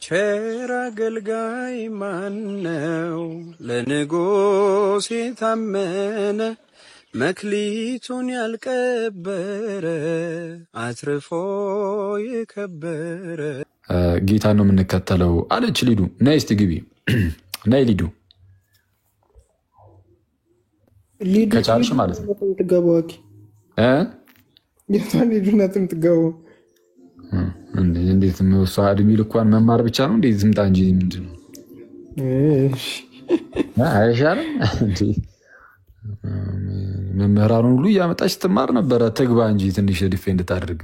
ቸር አገልጋይ ማነው? ለንጉሥ የታመነ መክሊቱን ያልቀበረ አትርፎ የከበረ። ጌታ ነው የምንከተለው አለች ሊዱ። ነይ እስቲ ግቢ። ነይ ሊዱ ከቻልሽ ማለት ነው። እንዴት እሷ እድሜ ልኳን መማር ብቻ ነው? እንዴት ዝምጣ እንጂ ምንድን ነው አይሻልም? መምህራኑን ሁሉ እያመጣች ትማር ነበረ። ትግባ እንጂ ትንሽ ዲፌንድ ታደርግ።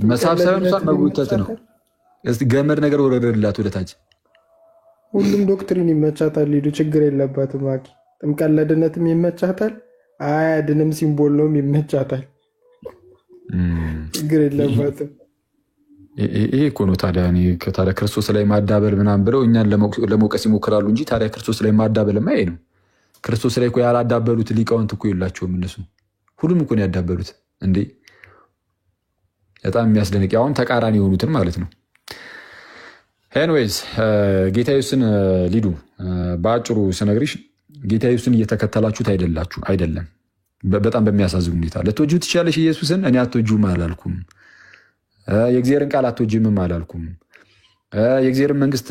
መሳብ ሳይሆን እሷን መጎተት ነው። እስቲ ገመድ ነገር ወረደላት ወደታች። ሁሉም ዶክትሪን ይመቻታል። ሊዱ ችግር የለባትም። አኪ ጥምቀት ለድነትም ይመቻታል። አያድንም ሲምቦል ነውም ይመቻታል። ችግር የለባትም። ይሄ እኮ ነው ታዲያ። ታዲያ ክርስቶስ ላይ ማዳበል ምናምን ብለው እኛን ለመውቀስ ይሞክራሉ እንጂ ታዲያ ክርስቶስ ላይ ማዳበልማ ይሄ ነው። ክርስቶስ ላይ እኮ ያላዳበሉት ሊቃውንት እኮ የላቸውም እነሱ። ሁሉም እኮ ነው ያዳበሉት እንዴ። በጣም የሚያስደንቅ አሁን ተቃራኒ የሆኑትን ማለት ነው። ኤኒዌይስ ጌታ ኢየሱስን ሊዱ በአጭሩ ስነግርሽ ጌታ ኢየሱስን እየተከተላችሁት አይደለም። በጣም በሚያሳዝን ሁኔታ ልትወጂው ትችያለሽ ኢየሱስን። እኔ አትወጂውም አላልኩም። የእግዚአብሔርን ቃል አትወጂምም አላልኩም። የእግዚአብሔርን መንግስት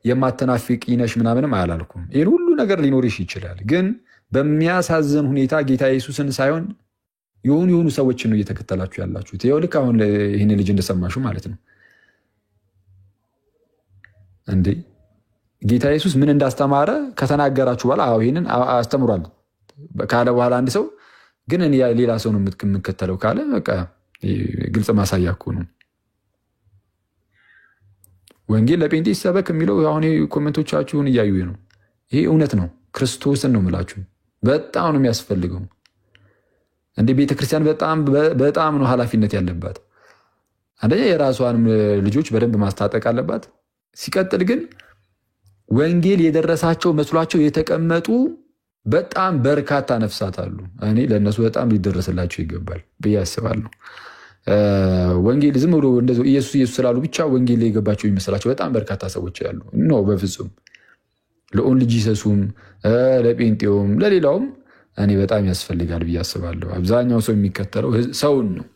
የማትናፍቂ ነሽ ምናምንም አላልኩም። ይህን ሁሉ ነገር ሊኖርሽ ይችላል። ግን በሚያሳዝን ሁኔታ ጌታ ኢየሱስን ሳይሆን የሆኑ ሰዎችን ነው እየተከተላችሁ ያላችሁት። ይኸው ልክ አሁን ይህን ልጅ እንደሰማሽው ማለት ነው እንዴ። ጌታ ኢየሱስ ምን እንዳስተማረ ከተናገራችሁ በኋላ ይህንን አስተምሯል ካለ በኋላ አንድ ሰው ግን እኔ ሌላ ሰው ነው የምከተለው ካለ በቃ ግልጽ ማሳያ እኮ ነው። ወንጌል ለጴንጤ ይሰበክ የሚለው አሁን ኮሜንቶቻችሁን እያዩ ነው። ይሄ እውነት ነው። ክርስቶስን ነው የምላችሁ። በጣም ነው የሚያስፈልገው። እንደ ቤተክርስቲያን በጣም ነው ኃላፊነት ያለባት። አንደኛ የራሷንም ልጆች በደንብ ማስታጠቅ አለባት። ሲቀጥል ግን ወንጌል የደረሳቸው መስሏቸው የተቀመጡ በጣም በርካታ ነፍሳት አሉ። እኔ ለእነሱ በጣም ሊደረስላቸው ይገባል ብዬ አስባለሁ። ወንጌል ዝም ብሎ እንደዚሁ ኢየሱስ ስላሉ ብቻ ወንጌል ላይ የገባቸው የሚመስላቸው በጣም በርካታ ሰዎች ያሉ ነው። በፍጹም ለኦንሊ ጂሰሱም ለጴንጤውም ለሌላውም እኔ በጣም ያስፈልጋል ብዬ አስባለሁ። አብዛኛው ሰው የሚከተለው ሰውን ነው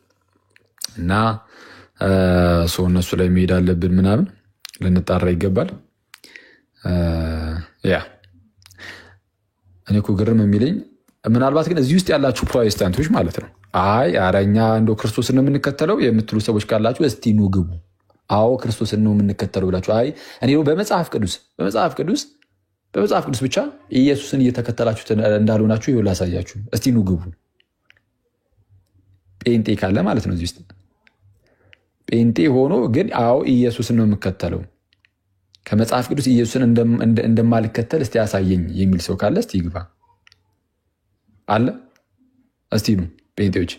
እና ሰው እነሱ ላይ መሄድ አለብን ምናምን ልንጣራ ይገባል። እኔ እኮ ግርም የሚለኝ ምናልባት ግን እዚህ ውስጥ ያላችሁ ፕሮቴስታንቶች ማለት ነው አረኛ እንደው ክርስቶስን ነው የምንከተለው የምትሉ ሰዎች ካላችሁ እስቲ ኑ ግቡ። አዎ ክርስቶስን ነው የምንከተለው ብላችሁ እኔ በመጽሐፍ ቅዱስ ብቻ ኢየሱስን እየተከተላችሁ እንዳልሆናችሁ ይኸው ላሳያችሁ። እስቲ ኑ ግቡ። ጴንጤ ካለ ማለት ነው እዚህ ውስጥ ጴንጤ ሆኖ ግን ኢየሱስን ነው የምከተለው ከመጽሐፍ ቅዱስ ኢየሱስን እንደማልከተል እስቲ ያሳየኝ የሚል ሰው ካለ እስቲ ይግባ። አለ እስቲ ኑ ጴንጤዎች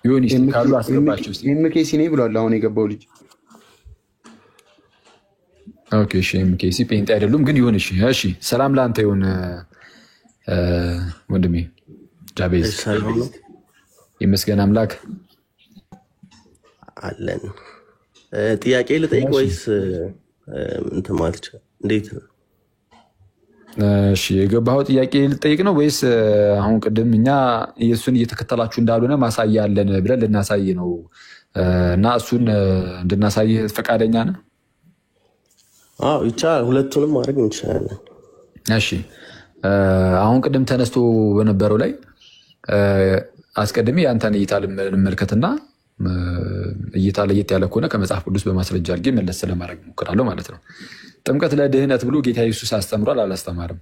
ይሁን እስቲ ካሉ አስገባቸው። እስቲ ኤምኬሲ ነኝ ብሏል አሁን የገባው ልጅ። ኦኬ እሺ ኤምኬሲ ጴንጤ አይደሉም ግን ይሁን። እሺ ሰላም ላንተ ይሁን ወንድሜ ጃቤዝ። ይመስገን አምላክ አለን። ጥያቄ ልጠይቅ ወይስ እንትን ማለት ይችላል? እንዴት ነው? እሺ የገባው ጥያቄ ልጠይቅ ነው ወይስ አሁን ቅድም እኛ ኢየሱስን እየተከተላችሁ እንዳልሆነ ማሳያ አለን ብለን ልናሳይ ነው እና እሱን እንድናሳይ ፈቃደኛ ነህ? ይቻላል። ሁለቱንም ማድረግ እንችላለን። እሺ አሁን ቅድም ተነስቶ በነበረው ላይ አስቀድሜ ያንተን እይታ ልመልከትና እይታ ለየት ያለ ከሆነ ከመጽሐፍ ቅዱስ በማስረጃ አድርጌ መለስ ለማድረግ እሞክራለሁ ማለት ነው። ጥምቀት ለድህነት ብሎ ጌታ ኢየሱስ አስተምሯል አላስተማርም?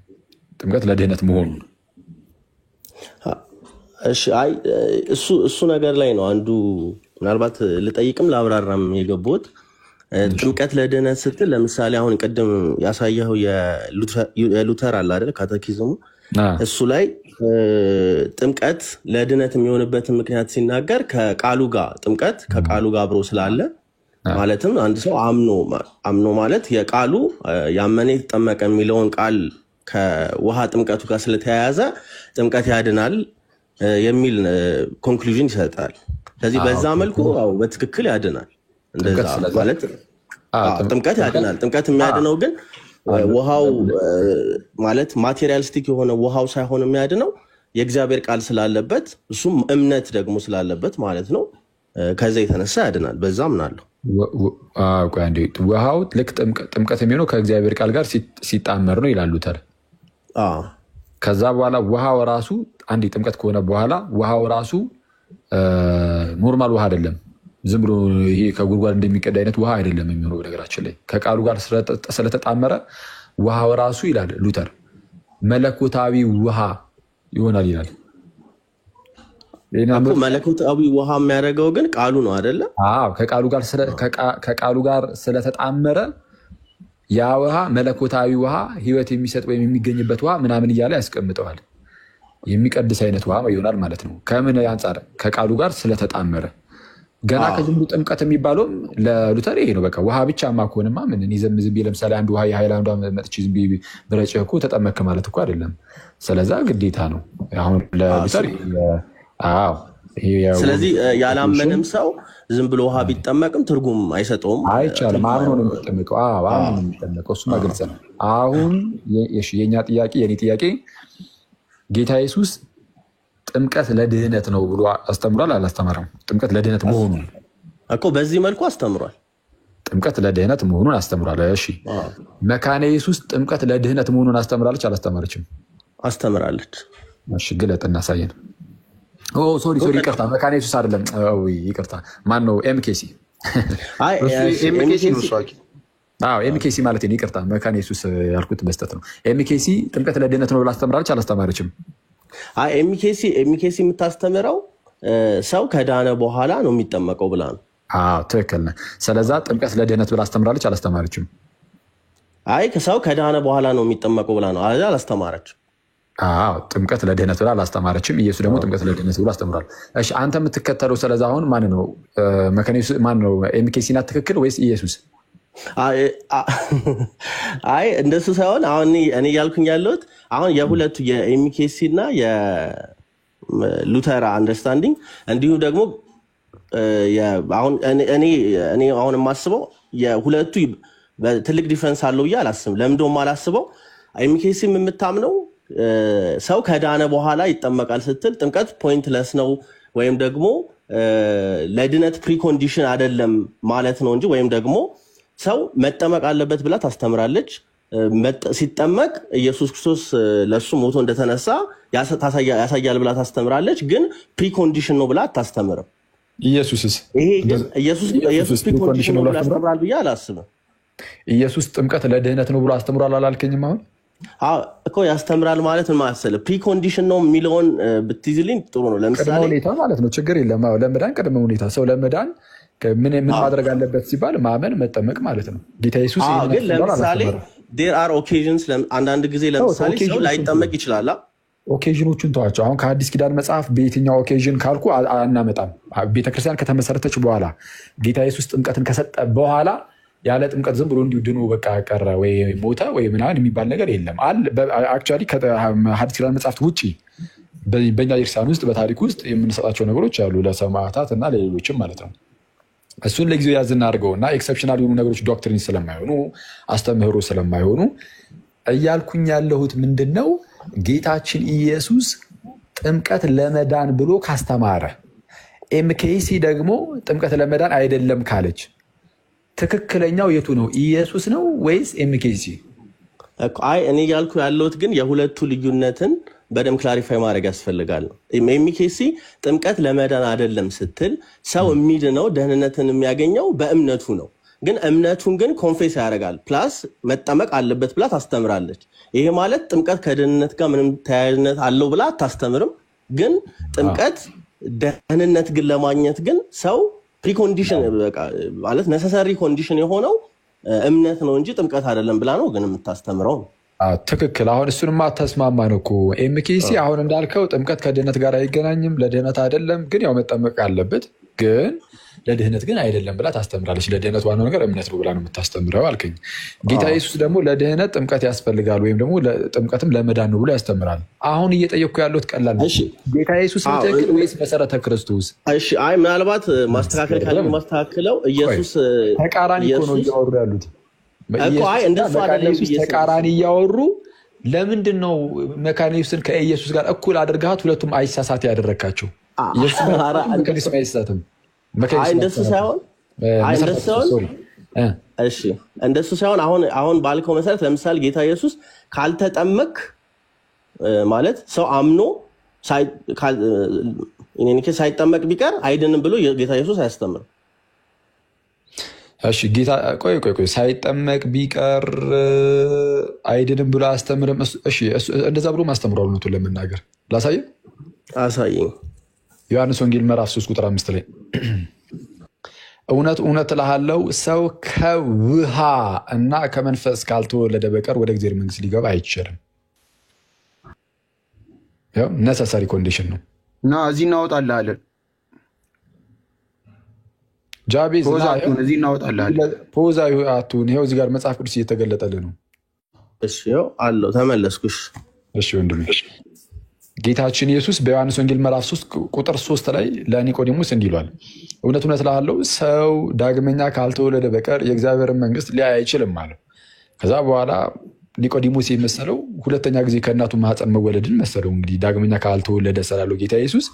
ጥምቀት ለድህነት መሆኑ እሱ ነገር ላይ ነው አንዱ ምናልባት ልጠይቅም ላብራራም የገቡት። ጥምቀት ለድህነት ስትል ለምሳሌ አሁን ቅድም ያሳየው የሉተር አለ አይደል ካቴኪዝሙ እሱ ላይ ጥምቀት ለድነት የሚሆንበትን ምክንያት ሲናገር ከቃሉ ጋር ጥምቀት ከቃሉ ጋር አብሮ ስላለ ማለትም አንድ ሰው አምኖ ማለት የቃሉ ያመነ የተጠመቀ የሚለውን ቃል ከውሃ ጥምቀቱ ጋር ስለተያያዘ ጥምቀት ያድናል የሚል ኮንክሉዥን ይሰጣል። ስለዚህ በዛ መልኩ በትክክል ያድናል። እንደዛ ማለት ጥምቀት ያድናል። ጥምቀት የሚያድነው ግን ውሃው ማለት ማቴሪያሊስቲክ የሆነ ውሃው ሳይሆን የሚያድነው የእግዚአብሔር ቃል ስላለበት እሱም እምነት ደግሞ ስላለበት ማለት ነው። ከዛ የተነሳ ያድናል። በዛ ምናለሁ ውሃው ልክ ጥምቀት የሚሆነው ከእግዚአብሔር ቃል ጋር ሲጣመር ነው ይላሉ። ከዛ በኋላ ውሃው ራሱ አንድ ጥምቀት ከሆነ በኋላ ውሃው ራሱ ኖርማል ውሃ አይደለም። ዝም ብሎ ይሄ ከጉድጓድ እንደሚቀዳ አይነት ውሃ አይደለም የሚሆነው። በነገራችን ላይ ከቃሉ ጋር ስለተጣመረ ውሃው ራሱ ይላል ሉተር መለኮታዊ ውሃ ይሆናል ይላል። መለኮታዊ ውሃ የሚያደርገው ግን ቃሉ ነው አይደለ? ከቃሉ ጋር ስለተጣመረ ያ ውሃ መለኮታዊ ውሃ ህይወት የሚሰጥ ወይም የሚገኝበት ውሃ ምናምን እያለ ያስቀምጠዋል። የሚቀድስ አይነት ውሃ ይሆናል ማለት ነው። ከምን አንጻር? ከቃሉ ጋር ስለተጣመረ። ገና ከዝም ብሎ ጥምቀት የሚባለውም ለሉተር ይሄ ነው። በቃ ውሃ ብቻማ ከሆነማ ምን ዝም ብዬ ለምሳሌ አንድ ውሃ የሃይላንዷ መጥቼ ዝም ብዬ ብረጭህ እኮ ተጠመክ ማለት እኮ አይደለም። ስለዛ ግዴታ ነው አሁን ለሉተር። ስለዚህ ያላመነም ሰው ዝም ብሎ ውሃ ቢጠመቅም ትርጉም አይሰጠውም፣ አይቻልም። አሁን ነው የሚጠመቀው። አሁን ነው የሚጠመቀው። እሱማ ግልጽ ነው። አሁን የኛ ጥያቄ የኔ ጥያቄ ጌታ ኢየሱስ ጥምቀት ለድህነት ነው ብሎ አስተምሯል አላስተማረም? ጥምቀት ለድህነት መሆኑን እኮ በዚህ መልኩ አስተምሯል። ጥምቀት ለድህነት መሆኑን አስተምሯል። እሺ መካነ ኢየሱስ ጥምቀት ለድህነት መሆኑን አስተምራለች አላስተማረችም? አስተምራለች። እሺ ግለጥ እናሳየን። ሶሪ ይቅርታ፣ መካነ ኢየሱስ አይደለም። ይቅርታ ማን ነው? ኤምኬሲ ኤምኬሲ ማለት ነው። ይቅርታ መካነ ኢየሱስ ያልኩት በስተት ነው። ኤምኬሲ ጥምቀት ለድህነት ነው ብላ አስተምራለች አላስተማረችም? ኤምኬሲ የምታስተምረው ሰው ከዳነ በኋላ ነው የሚጠመቀው ብላ ነው። ትክክል ነህ። ስለዛ ጥምቀት ለድህነት ብላ አስተምራለች አላስተማረችም? ሰው ከዳነ በኋላ ነው የሚጠመቀው ብላ ነው አላስተማረችም። ጥምቀት ለድህነት ብላ አላስተማረችም። ኢየሱስ ደግሞ ጥምቀት ለድህነት ብሎ አስተምሯል። እሺ አንተ የምትከተለው ስለዛ አሁን ማን ነው? መካነ ኢየሱስ ማን ነው? ኤምኬሲ ናት ትክክል ወይስ ኢየሱስ? እንደሱ ሳይሆን አሁን እኔ ያልኩኝ ያለሁት አሁን የሁለቱ የኤምኬሲ እና የሉተር አንደርስታንዲንግ እንዲሁም ደግሞ እኔ አሁን የማስበው የሁለቱ ትልቅ ዲፍረንስ አለው ብዬ አላስብም። ለምንድነው አላስበው? ኤምኬሲም የምታምነው ሰው ከዳነ በኋላ ይጠመቃል ስትል ጥምቀት ፖይንትለስ ነው ወይም ደግሞ ለድነት ፕሪኮንዲሽን አይደለም ማለት ነው እንጂ ወይም ደግሞ ሰው መጠመቅ አለበት ብላ ታስተምራለች። ሲጠመቅ ኢየሱስ ክርስቶስ ለሱ ሞቶ እንደተነሳ ያሳያል ብላ ታስተምራለች። ግን ፕሪኮንዲሽን ነው ብላ አታስተምርም። ኢየሱስስ ኢየሱስ ፕሪኮንዲሽን ነው ብላ አስተምራል ብዬ አላስብም። ኢየሱስ ጥምቀት ለድህነት ነው ብሎ አስተምሯል አላልከኝም? አሁን እኮ ያስተምራል ማለት ምን ማለት ፕሪኮንዲሽን ነው የሚለውን ብትይዝልኝ ጥሩ ነው። ለምሳሌ ቅድመ ሁኔታ ማለት ነው። ችግር የለም። ለመዳን ቅድመ ሁኔታ ሰው ለመዳን ምን ማድረግ አለበት ሲባል ማመን መጠመቅ ማለት ነው። ጌታ ኢየሱስ ግን ለምሳሌ there are occasions አንዳንድ ጊዜ ለምሳሌ ሰው ላይጠመቅ ይችላል። ኦኬዥኖቹን ተዋቸው። አሁን ከአዲስ ኪዳን መጽሐፍ በየትኛው ኦኬዥን ካልኩ አናመጣም። ቤተክርስቲያን ከተመሰረተች በኋላ ጌታ ኢየሱስ ጥምቀትን ከሰጠ በኋላ ያለ ጥምቀት ዝም ብሎ እንዲሁ ድኖ በቃ ቀረ ወይ ሞተ ወይ ምናምን የሚባል ነገር የለም። አክቹዋሊ ከሐዲስ ኪዳን መጽሐፍት ውጭ በእኛ ቤተክርስቲያን ውስጥ በታሪክ ውስጥ የምንሰጣቸው ነገሮች አሉ፣ ለሰማዕታት እና ለሌሎችም ማለት ነው። እሱን ለጊዜው ያዝ እናድርገውና ኤክሰፕሽናል የሆኑ ነገሮች ዶክትሪን ስለማይሆኑ አስተምህሮ ስለማይሆኑ እያልኩኝ ያለሁት ምንድን ነው፣ ጌታችን ኢየሱስ ጥምቀት ለመዳን ብሎ ካስተማረ ኤምኬሲ ደግሞ ጥምቀት ለመዳን አይደለም ካለች ትክክለኛው የቱ ነው? ኢየሱስ ነው ወይስ ኤምኬሲ? እኔ ያልኩ ያለሁት ግን የሁለቱ ልዩነትን በደም ክላሪፋይ ማድረግ ያስፈልጋል። ኤምኬሲ ጥምቀት ለመዳን አይደለም ስትል ሰው የሚድነው ደህንነትን የሚያገኘው በእምነቱ ነው። ግን እምነቱን ግን ኮንፌስ ያደርጋል ፕላስ መጠመቅ አለበት ብላ ታስተምራለች። ይሄ ማለት ጥምቀት ከደህንነት ጋር ምንም ተያያዥነት አለው ብላ አታስተምርም። ግን ጥምቀት ደህንነት ግን ለማግኘት ግን ሰው ፕሪኮንዲሽን ማለት ነሰሰሪ ኮንዲሽን የሆነው እምነት ነው እንጂ ጥምቀት አይደለም ብላ ነው ግን የምታስተምረው ነው። ትክክል። አሁን እሱንማ ተስማማ ነው እኮ ኤምኬሲ። አሁን እንዳልከው ጥምቀት ከድህነት ጋር አይገናኝም፣ ለድህነት አይደለም። ግን ያው መጠመቅ አለበት። ግን ለድህነት ግን አይደለም ብላ ታስተምራለች። ለድህነት ዋናው ነገር እምነት ነው ብላ ነው የምታስተምረው አልከኝ። ጌታ ኢየሱስ ደግሞ ለድህነት ጥምቀት ያስፈልጋል ወይም ደግሞ ጥምቀትም ለመዳን ነው ብሎ ያስተምራል። አሁን እየጠየቅኩ ያለሁት ቀላል ነው። ጌታ ኢየሱስ ትክክል ወይስ መሰረተ ክርስቶስ? እሺ አይ ምናልባት ማስተካከል ካለ ማስተካከለው ኢየሱስ ተቃራኒ እኮ ነው እያወሩ ያሉት እኮ። አይ እንደሱ አይደለም። ተቃራኒ እያወሩ ለምንድን ነው መካነ ኢየሱስን ከኢየሱስ ጋር እኩል አድርጋት ሁለቱም አይሳሳት ያደረካቸው? ኢየሱስ አይሳሳትም። እንደሱ ሳይሆን እሺ እንደሱ ሳይሆን አሁን ባልከው መሰረት ለምሳሌ ጌታ ኢየሱስ ካልተጠመቅ ማለት ሰው አምኖ ሳይጠመቅ ቢቀር አይድንም ብሎ ጌታ ኢየሱስ አያስተምርም። እሺ ጌታ ቆይ ሳይጠመቅ ቢቀር አይድንም ብሎ አያስተምርም። እሺ እንደዛ ብሎ ማስተምሯል። እውነቱን ለመናገር አሳየኝ። ዮሐንስ ወንጌል ምዕራፍ 3 ቁጥር 5 ላይ እውነት እውነት እልሃለሁ ሰው ከውሃ እና ከመንፈስ ካልተወለደ በቀር ወደ እግዚአብሔር መንግስት ሊገባ አይችልም። ያው ነሰሰሪ ኮንዲሽን ነው እና እዚህ እናወጣልሃለን። ጃቤዝ እዚህ እናወጣልሃለን። ፖዛ አቱን ይኸው እዚህ ጋር መጽሐፍ ቅዱስ እየተገለጠልህ ነው። እሺ ያው አለው ተመለስኩሽ። እሺ ወንድሜ ጌታችን ኢየሱስ በዮሐንስ ወንጌል ምዕራፍ 3 ቁጥር 3 ላይ ለኒቆዲሞስ እንዲህ ይሏል፣ እውነት እውነት እልሃለሁ ሰው ዳግመኛ ካልተወለደ በቀር የእግዚአብሔርን መንግስት ሊያይ አይችልም ማለት። ከዛ በኋላ ኒቆዲሞስ የመሰለው ሁለተኛ ጊዜ ከእናቱ ማህፀን መወለድን መሰለው። እንግዲህ ዳግመኛ ካልተወለደ ስላለው ጌታ ኢየሱስ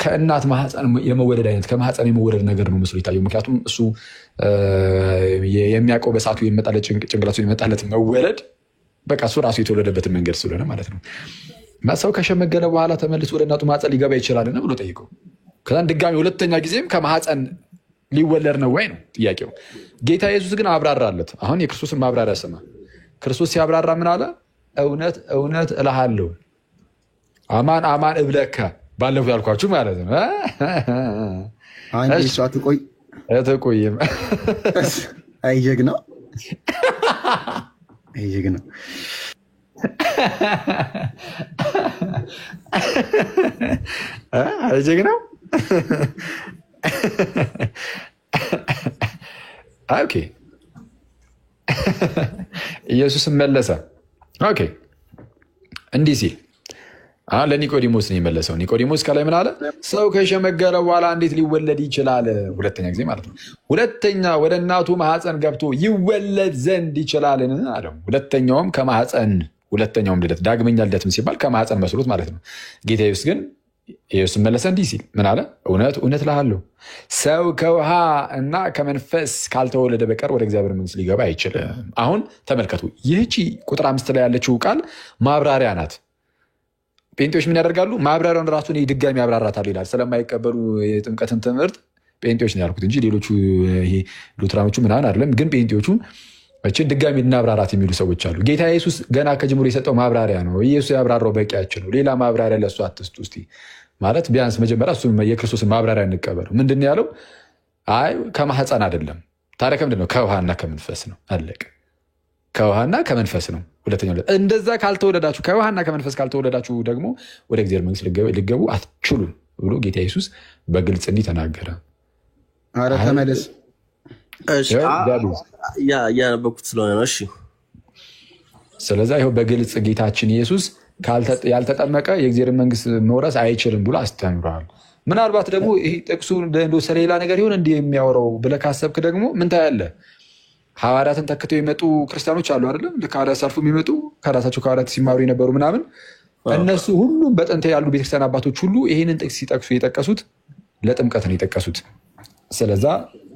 ከእናት ማህፀን የመወለድ አይነት ከማህፀን የመወለድ ነገር ነው መስሎ ይታየው። ምክንያቱም እሱ የሚያውቀው በሰዓቱ የመጣለት ጭንቅላቱ የመጣለት መወለድ በቃ እሱ ራሱ የተወለደበትን መንገድ ስለሆነ ማለት ነው። እና ሰው ከሸመገለ በኋላ ተመልሶ ወደ እናቱ ማህፀን ሊገባ ይችላልን ብሎ ጠይቀው። ከዛን ድጋሚ ሁለተኛ ጊዜም ከማህፀን ሊወለድ ነው ወይ ነው ጥያቄው። ጌታ ኢየሱስ ግን አብራራለት። አሁን የክርስቶስን ማብራሪያ ስማ። ክርስቶስ ሲያብራራ ምን አለ? እውነት እውነት እልሃለሁ አማን አማን እብለከ ባለፈው ያልኳችሁ ማለት ነው። አንዴ እሷ አትቆይም። አይ ጀግናው አይ ጀግናው ጀግናው ኦኬ ኢየሱስ መለሰ። ኦኬ እንዲህ ሲል ለኒቆዲሞስ ነው የመለሰው። ኒቆዲሞስ ከላይ ምን አለ? ሰው ከሸመገለ በኋላ እንዴት ሊወለድ ይችላል? ሁለተኛ ጊዜ ማለት ነው። ሁለተኛ ወደ እናቱ ማህፀን ገብቶ ይወለድ ዘንድ ይችላልን አለው። ሁለተኛውም ከማህፀን ሁለተኛውም ልደት ዳግመኛ ልደትም ሲባል ከማህፀን መስሎት ማለት ነው። ጌታ ኢየሱስ ግን ኢየሱስ መለሰ እንዲህ ሲል ምን አለ? እውነት እውነት እልሃለሁ ሰው ከውሃ እና ከመንፈስ ካልተወለደ በቀር ወደ እግዚአብሔር መንግስት ሊገባ አይችልም። አሁን ተመልከቱ። ይህቺ ቁጥር 5 ላይ ያለችው ቃል ማብራሪያ ናት። ጴንጤዎች ምን ያደርጋሉ? ማብራሪያውን ራሱን ድጋሚ ያብራራታል ይላል። ስለማይቀበሉ የጥምቀትን ትምህርት ጴንጤዎች ነው ያልኩት እንጂ ሌሎቹ ሉትራኖቹ ምናምን አይደለም። ግን ጴንጤዎቹ እችን ድጋሚ እናብራራት የሚሉ ሰዎች አሉ። ጌታ ኢየሱስ ገና ከጅምሮ የሰጠው ማብራሪያ ነው። ኢየሱስ ያብራራው በቂያችን ነው። ሌላ ማብራሪያ ለእሱ አትስጡ እስቲ ማለት ቢያንስ መጀመሪያ እሱ የክርስቶስን ማብራሪያ እንቀበለው። ምንድን ነው ያለው? አይ ከማህፀን አይደለም። ታዲያ ከምንድን ነው? ከውሃና ከመንፈስ ነው። አለቀ። ከውሃና ከመንፈስ ነው። ሁለተኛው እንደዛ ካልተወለዳችሁ ከውሃና ከመንፈስ ካልተወለዳችሁ ደግሞ ወደ እግዚአብሔር መንግስት ልገቡ አትችሉም ብሎ ጌታ ኢየሱስ በግልጽ እንዲህ ተናገረ። ኧረ ተመለስ። ያነበኩት ስለሆነ ነው። እሺ ስለዛ ይኸው በግልጽ ጌታችን ኢየሱስ ያልተጠመቀ የእግዚአብሔር መንግስት መውረስ አይችልም ብሎ አስተምሯል። ምናልባት ደግሞ ይሄ ጥቅሱ ስለሌላ ነገር ይሆን እንዲህ የሚያወራው ብለህ ካሰብክ ደግሞ ምን ታያለህ? ሐዋርያትን ተክተው የመጡ ክርስቲያኖች አሉ አይደለም? ከሐዋርያት ሰልፉ የሚመጡ ከራሳቸው ከሐዋርያት ሲማሩ የነበሩ ምናምን እነሱ ሁሉም በጥንት ያሉ ቤተክርስቲያን አባቶች ሁሉ ይህንን ጥቅስ ሲጠቅሱ የጠቀሱት ለጥምቀት ነው የጠቀሱት። ስለዛ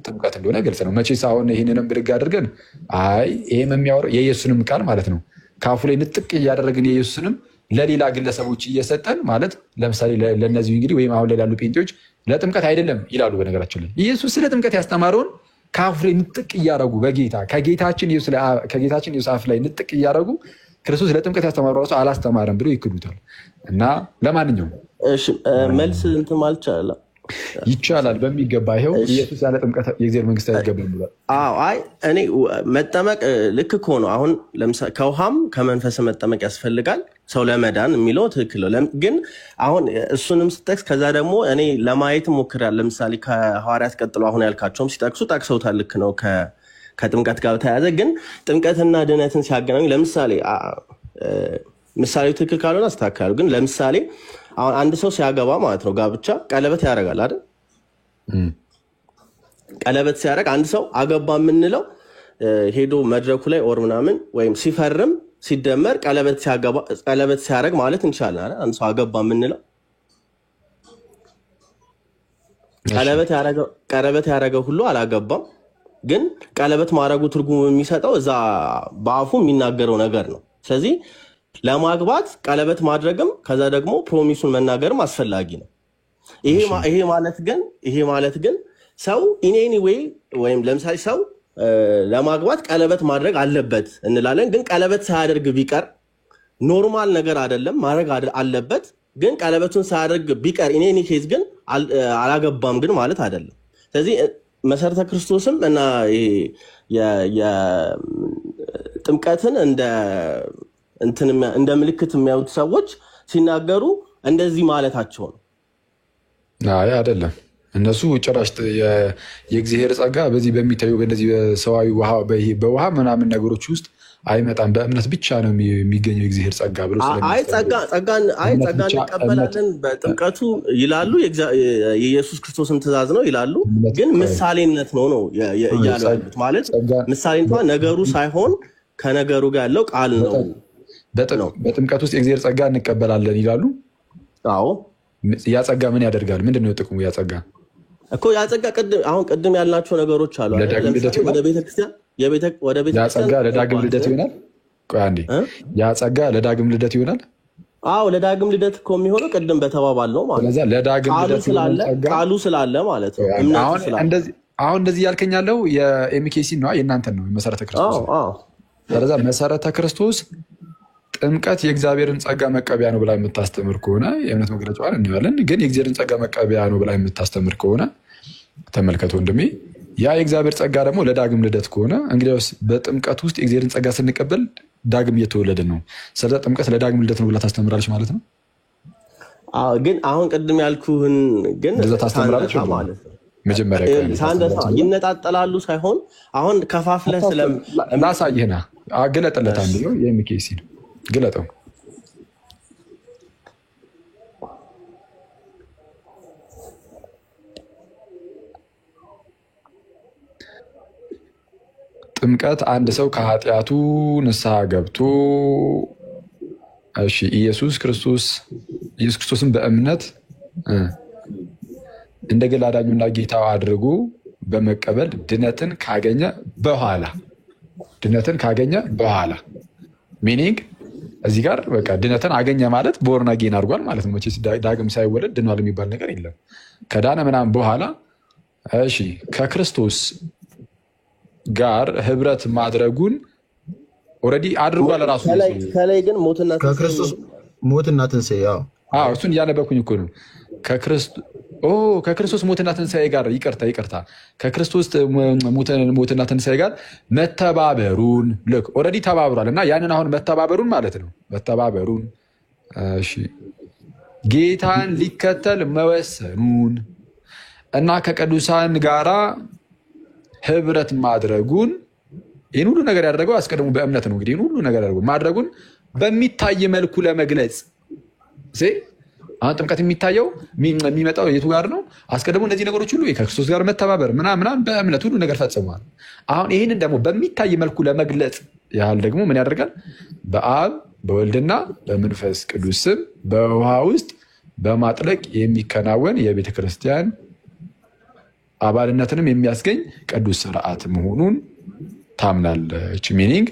ጥምቀት እንደሆነ ግልጽ ነው። መቼስ አሁን ይህንንም ብድግ አድርገን አይ ይህም የሚያወራው የኢየሱስንም ቃል ማለት ነው ከአፉ ላይ ንጥቅ እያደረግን የኢየሱስንም ለሌላ ግለሰቦች እየሰጠን ማለት ለምሳሌ ለእነዚህ እንግዲህ ወይም አሁን ላይ ላሉ ጴንጤዎች ለጥምቀት አይደለም ይላሉ። በነገራችን ላይ ኢየሱስ ስለ ጥምቀት ያስተማረውን ከአፉ ላይ ንጥቅ እያደረጉ በጌታ ከጌታችን ኢየሱስ አፍ ላይ ንጥቅ እያደረጉ ክርስቶስ ለጥምቀት ያስተማረው ራሱ አላስተማረም ብሎ ይክዱታል። እና ለማንኛውም መልስ እንትን ማለት ይቻላል። ይቻላል በሚገባ ይሄው ኢየሱስ ያለ ጥምቀት የእግዚአብሔር መንግስት አይገባም ብሏል። አይ እኔ መጠመቅ ልክ እኮ ነው። አሁን ለምሳሌ ከውሃም ከመንፈስ መጠመቅ ያስፈልጋል ሰው ለመዳን የሚለው ትክክል ነው። ግን አሁን እሱንም ስጠቅስ ከዛ ደግሞ እኔ ለማየት ሞክራለሁ። ለምሳሌ ከሐዋርያት ቀጥሎ አሁን ያልካቸውም ሲጠቅሱ ጠቅሰውታል። ልክ ነው ከጥምቀት ጋር ተያያዘ። ግን ጥምቀትና ድነትን ሲያገናኙ ለምሳሌ ምሳሌው ትክክል ካልሆነ አስተካክላለሁ። ግን ለምሳሌ አሁን አንድ ሰው ሲያገባ ማለት ነው ጋብቻ ቀለበት ያደርጋል አይደል? ቀለበት ሲያደርግ አንድ ሰው አገባ የምንለው ሄዶ መድረኩ ላይ ኦር ምናምን ወይም ሲፈርም ሲደመር ቀለበት ሲያደርግ ማለት እንችላለን አይደል? አንድ ሰው አገባ የምንለው ቀለበት ያደረገ ሁሉ አላገባም። ግን ቀለበት ማድረጉ ትርጉም የሚሰጠው እዛ በአፉ የሚናገረው ነገር ነው። ስለዚህ ለማግባት ቀለበት ማድረግም ከዛ ደግሞ ፕሮሚሱን መናገርም አስፈላጊ ነው። ይሄ ማለት ግን ሰው ኢን ኤኒ ዌይ ወይም ለምሳሌ ሰው ለማግባት ቀለበት ማድረግ አለበት እንላለን። ግን ቀለበት ሳያደርግ ቢቀር ኖርማል ነገር አይደለም፣ ማድረግ አለበት። ግን ቀለበቱን ሳያደርግ ቢቀር ኢን ኤኒ ኬዝ ግን አላገባም ግን ማለት አይደለም። ስለዚህ መሰረተ ክርስቶስም እና ጥምቀትን እንደ ምልክት የሚያዩት ሰዎች ሲናገሩ እንደዚህ ማለታቸው ነው። አይ አይደለም። እነሱ ጭራሽ የእግዚአብሔር ጸጋ በዚህ በሚታዩ በእነዚህ በሰዋዊ በውሃ ምናምን ነገሮች ውስጥ አይመጣም፣ በእምነት ብቻ ነው የሚገኘው የእግዚአብሔር ጸጋ ብሎ ጸጋን እንቀበላለን በጥምቀቱ ይላሉ። የኢየሱስ ክርስቶስን ትእዛዝ ነው ይላሉ። ግን ምሳሌነት ነው እያሉ ያሉት ማለት ምሳሌነቷ ነገሩ ሳይሆን ከነገሩ ጋር ያለው ቃል ነው። በጥምቀት ውስጥ የእግዚአብሔር ጸጋ እንቀበላለን ይላሉ። አዎ ያ ጸጋ ምን ያደርጋል? ምንድን ነው ጥቅሙ? ያ ጸጋ እኮ ያ ጸጋ ቅድም ያልናቸው ነገሮች አሉ። ወደ ቤተክርስቲያን ያ ጸጋ ለዳግም ልደት ይሆናል። ቆይ አንዴ፣ ያ ጸጋ ለዳግም ልደት ይሆናል። አዎ ለዳግም ልደት እኮ የሚሆነው ቅድም በተባባል ነው ማለት ነው። ለዳግም ልደት ቃሉ ስላለ ማለት ነው። አሁን እንደዚህ ያልከኝ ያለው የኤምኬሲ ነው፣ የእናንተን ነው የመሰረተ ክርስቶስ። ስለዛ መሰረተ ክርስቶስ ጥምቀት የእግዚአብሔርን ጸጋ መቀበያ ነው ብላ የምታስተምር ከሆነ የእምነት መግለጫዋን እንላለን። ግን የእግዚአብሔርን ጸጋ መቀበያ ነው ብላ የምታስተምር ከሆነ ተመልከቱ ወንድሜ፣ ያ የእግዚአብሔር ጸጋ ደግሞ ለዳግም ልደት ከሆነ እንግዲያውስ በጥምቀት ውስጥ የእግዚአብሔርን ጸጋ ስንቀበል ዳግም እየተወለድን ነው። ስለዚ ጥምቀት ለዳግም ልደት ነው ብላ ታስተምራለች ማለት ነው። ግን አሁን ቅድም ያልኩህን ግን ታስተምራለች ማለት ነው። መጀመሪያ ይነጣጠላሉ ሳይሆን አሁን ከፋፍለህ ላሳይህና ግለጥለት አንድ ነው የሚኬሲ ነው ግለጠው። ጥምቀት አንድ ሰው ከኃጢአቱ ንስሐ ገብቶ ኢየሱስ ክርስቶስን በእምነት እንደ ግል አዳኙና ጌታው አድርጎ በመቀበል ድነትን ካገኘ በኋላ ሚኒንግ እዚህ ጋር በቃ ድነትን አገኘ ማለት ቦርን አጌን አድርጓል ማለት ነው። መቼስ ዳግም ሳይወለድ ድኗል የሚባል ነገር የለም። ከዳነ ምናምን በኋላ ከክርስቶስ ጋር ህብረት ማድረጉን ኦልሬዲ አድርጓል ራሱ። ከላይ ግን ሞትና ትንሣኤ እሱን እያነበብኩኝ እኮ ነው። ከክርስቶስ ሞትና ትንሣኤ ጋር ይቅርታ ከክርስቶስ ሞትና ትንሣኤ ጋር መተባበሩን ልክ ኦልሬዲ ተባብሯል። እና ያንን አሁን መተባበሩን ማለት ነው መተባበሩን ጌታን ሊከተል መወሰኑን እና ከቅዱሳን ጋራ ህብረት ማድረጉን ይህን ሁሉ ነገር ያደረገው አስቀድሞ በእምነት ነው። እንግዲህ ይህን ሁሉ ነገር ያደረገው ማድረጉን በሚታይ መልኩ ለመግለጽ አሁን ጥምቀት የሚታየው የሚመጣው የቱ ጋር ነው? አስቀድሞ እነዚህ ነገሮች ሁሉ ከክርስቶስ ጋር መተባበር ምናምን በእምነት ሁሉ ነገር ፈጽሟል። አሁን ይህንን ደግሞ በሚታይ መልኩ ለመግለጽ ያህል ደግሞ ምን ያደርጋል? በአብ በወልድና በመንፈስ ቅዱስ ስም በውሃ ውስጥ በማጥለቅ የሚከናወን የቤተ ክርስቲያን አባልነትንም የሚያስገኝ ቅዱስ ስርዓት መሆኑን ታምናለች። ሚኒንግ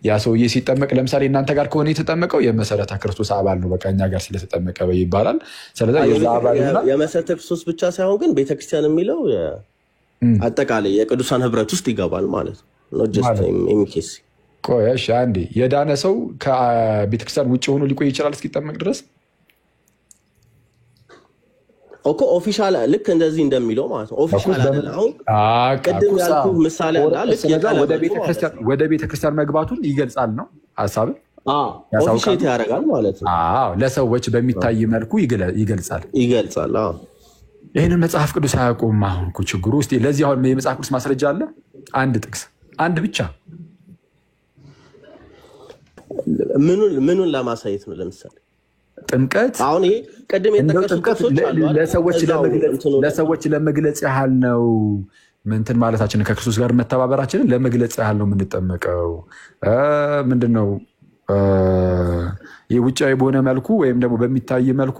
ያ ሰውዬ ሲጠመቅ ለምሳሌ እናንተ ጋር ከሆነ የተጠመቀው የመሰረተ ክርስቶስ አባል ነው፣ በቃ እኛ ጋር ስለተጠመቀ ይባላል። ስለዚህ የመሰረተ ክርስቶስ ብቻ ሳይሆን ግን ቤተክርስቲያን የሚለው አጠቃላይ የቅዱሳን ህብረት ውስጥ ይገባል ማለት ነው። ቆይ አንዴ የዳነ ሰው ከቤተክርስቲያን ውጭ ሆኖ ሊቆይ ይችላል እስኪጠመቅ ድረስ? እኮ ኦፊሻል ልክ እንደዚህ እንደሚለው ማለት ነው። ኦፊሻል አይደለ። አሁን ቅድም ያልኩ ምሳሌ አለ። ልክ ወደ ቤተክርስቲያን መግባቱን ይገልጻል ነው ሐሳብ። ኦፊሻል ያደርጋል ማለት ነው። ለሰዎች በሚታይ መልኩ ይገልጻል። ይህንን መጽሐፍ ቅዱስ አያውቁም። አሁን እኮ ችግሩ ውስጥ ለዚህ አሁን የመጽሐፍ ቅዱስ ማስረጃ አለ። አንድ ጥቅስ አንድ ብቻ ምኑን ለማሳየት ነው? ለምሳሌ ጥምቀት። አሁን ይሄ ቀደም የተጠቀሱት ለሰዎች ለመግለጽ ያህል ነው። ምንትን ማለታችንን ከክርስቶስ ጋር መተባበራችንን ለመግለጽ ያህል ነው የምንጠመቀው። ምንድነው የውጫዊ በሆነ መልኩ ወይም ደግሞ በሚታይ መልኩ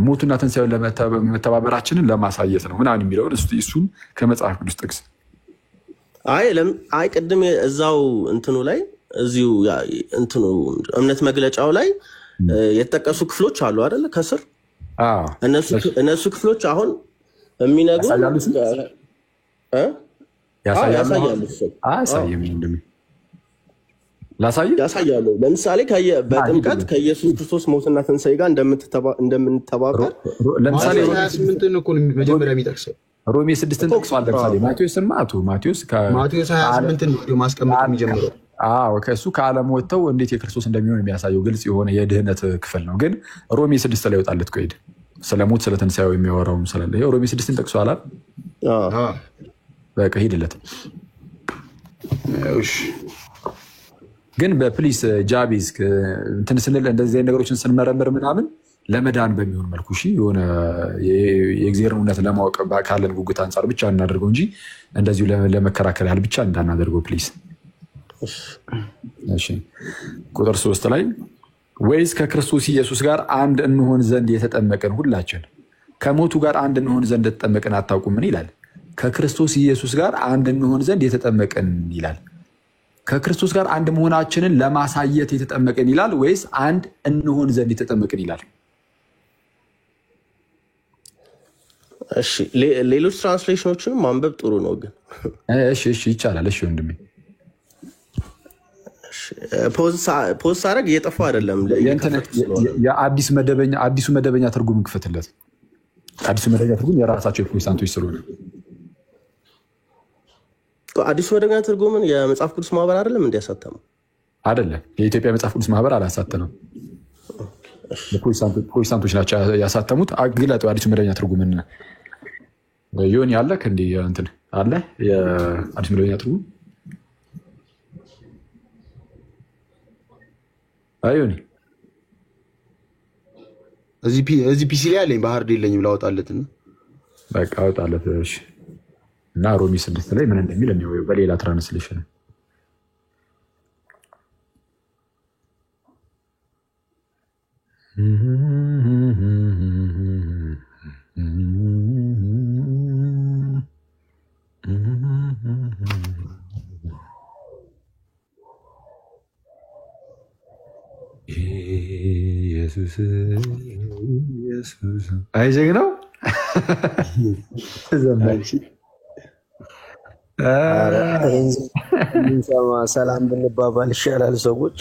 ሞቱና ትንሣኤውን ለመተባበራችንን ለማሳየት ነው ምናምን የሚለውን እሱን ከመጽሐፍ ቅዱስ ጥቅስ አይ ቅድም እዛው እንትኑ ላይ እዚሁ እንትኑ እምነት መግለጫው ላይ የተጠቀሱ ክፍሎች አሉ አይደለ? ከስር እነሱ ክፍሎች አሁን የሚነግሩ ያሳያሉ። ለምሳሌ በጥምቀት ከኢየሱስ ክርስቶስ ሞትና ትንሣኤ ጋር እንደምንተባበር ለምሳሌ 28 እኮ መጀመሪያ የሚጠቅሰው ሮሜ 6ን ጠቅሷል። ለምሳሌ ማቴዎስ 28ን ማስቀመጥ የሚጀምረው ከእሱ ከዓለም ወጥተው እንዴት የክርስቶስ እንደሚሆን የሚያሳየው ግልጽ የሆነ የድህነት ክፍል ነው። ግን ሮሜ 6 ላይ ይወጣለት ከሄድ ስለ ሞት ስለ ትንሣኤው የሚያወራውም ስላለ ይሄ ሮሜ 6ን ጠቅሷል። በቃ ሂድለት። ግን በፕሊስ ጃቢዝ እንትን ስንል እንደዚህ ነገሮችን ስንመረምር ምናምን ለመዳን በሚሆን መልኩ የሆነ የእግዚአብሔርን እውነት ለማወቅ ካለን ጉጉት አንጻር ብቻ እናደርገው እንጂ እንደዚሁ ለመከራከር ያህል ብቻ እንዳናደርገው ፕሊስ። ቁጥር 3 ላይ ወይስ ከክርስቶስ ኢየሱስ ጋር አንድ እንሆን ዘንድ የተጠመቅን ሁላችን ከሞቱ ጋር አንድ እንሆን ዘንድ የተጠመቅን አታውቁምን ይላል። ከክርስቶስ ኢየሱስ ጋር አንድ እንሆን ዘንድ የተጠመቅን ይላል። ከክርስቶስ ጋር አንድ መሆናችንን ለማሳየት የተጠመቅን ይላል ወይስ አንድ እንሆን ዘንድ የተጠመቅን ይላል? እሺ ሌሎች ትራንስሌሽኖችን ማንበብ ጥሩ ነው ግን እሺ ይቻላል። እሺ ወንድሜ ፖስት አደረግ እየጠፋ አይደለም። አዲሱ መደበኛ ትርጉም ክፈትለት። አዲሱ መደበኛ ትርጉም የራሳቸው የፕሮቴስታንቶች ስለሆነ አዲሱ መደበኛ ትርጉምን የመጽሐፍ ቅዱስ ማህበር አይደለም እንዲያሳተመው አይደለም። የኢትዮጵያ መጽሐፍ ቅዱስ ማህበር አላሳተነም። ፕሮቴስታንቶች ናቸው ያሳተሙት። አግለጠው አዲሱ መደበኛ ትርጉምን ይሆን ያለ እንዲ እንትን አለ የአዲሱ መደበኛ ትርጉም አይዮኒ እዚህ ፒሲ ላይ አለኝ። በሃርድ የለኝም ላወጣለትና በቃ አወጣለት። እሺ እና ሮሜ 6 ላይ ምን እንደሚል ነው በሌላ ትራንስሌሽን ኢየሱስ አይጀግ ነው ሰላም ብንባባል ይሻላል። ሰዎች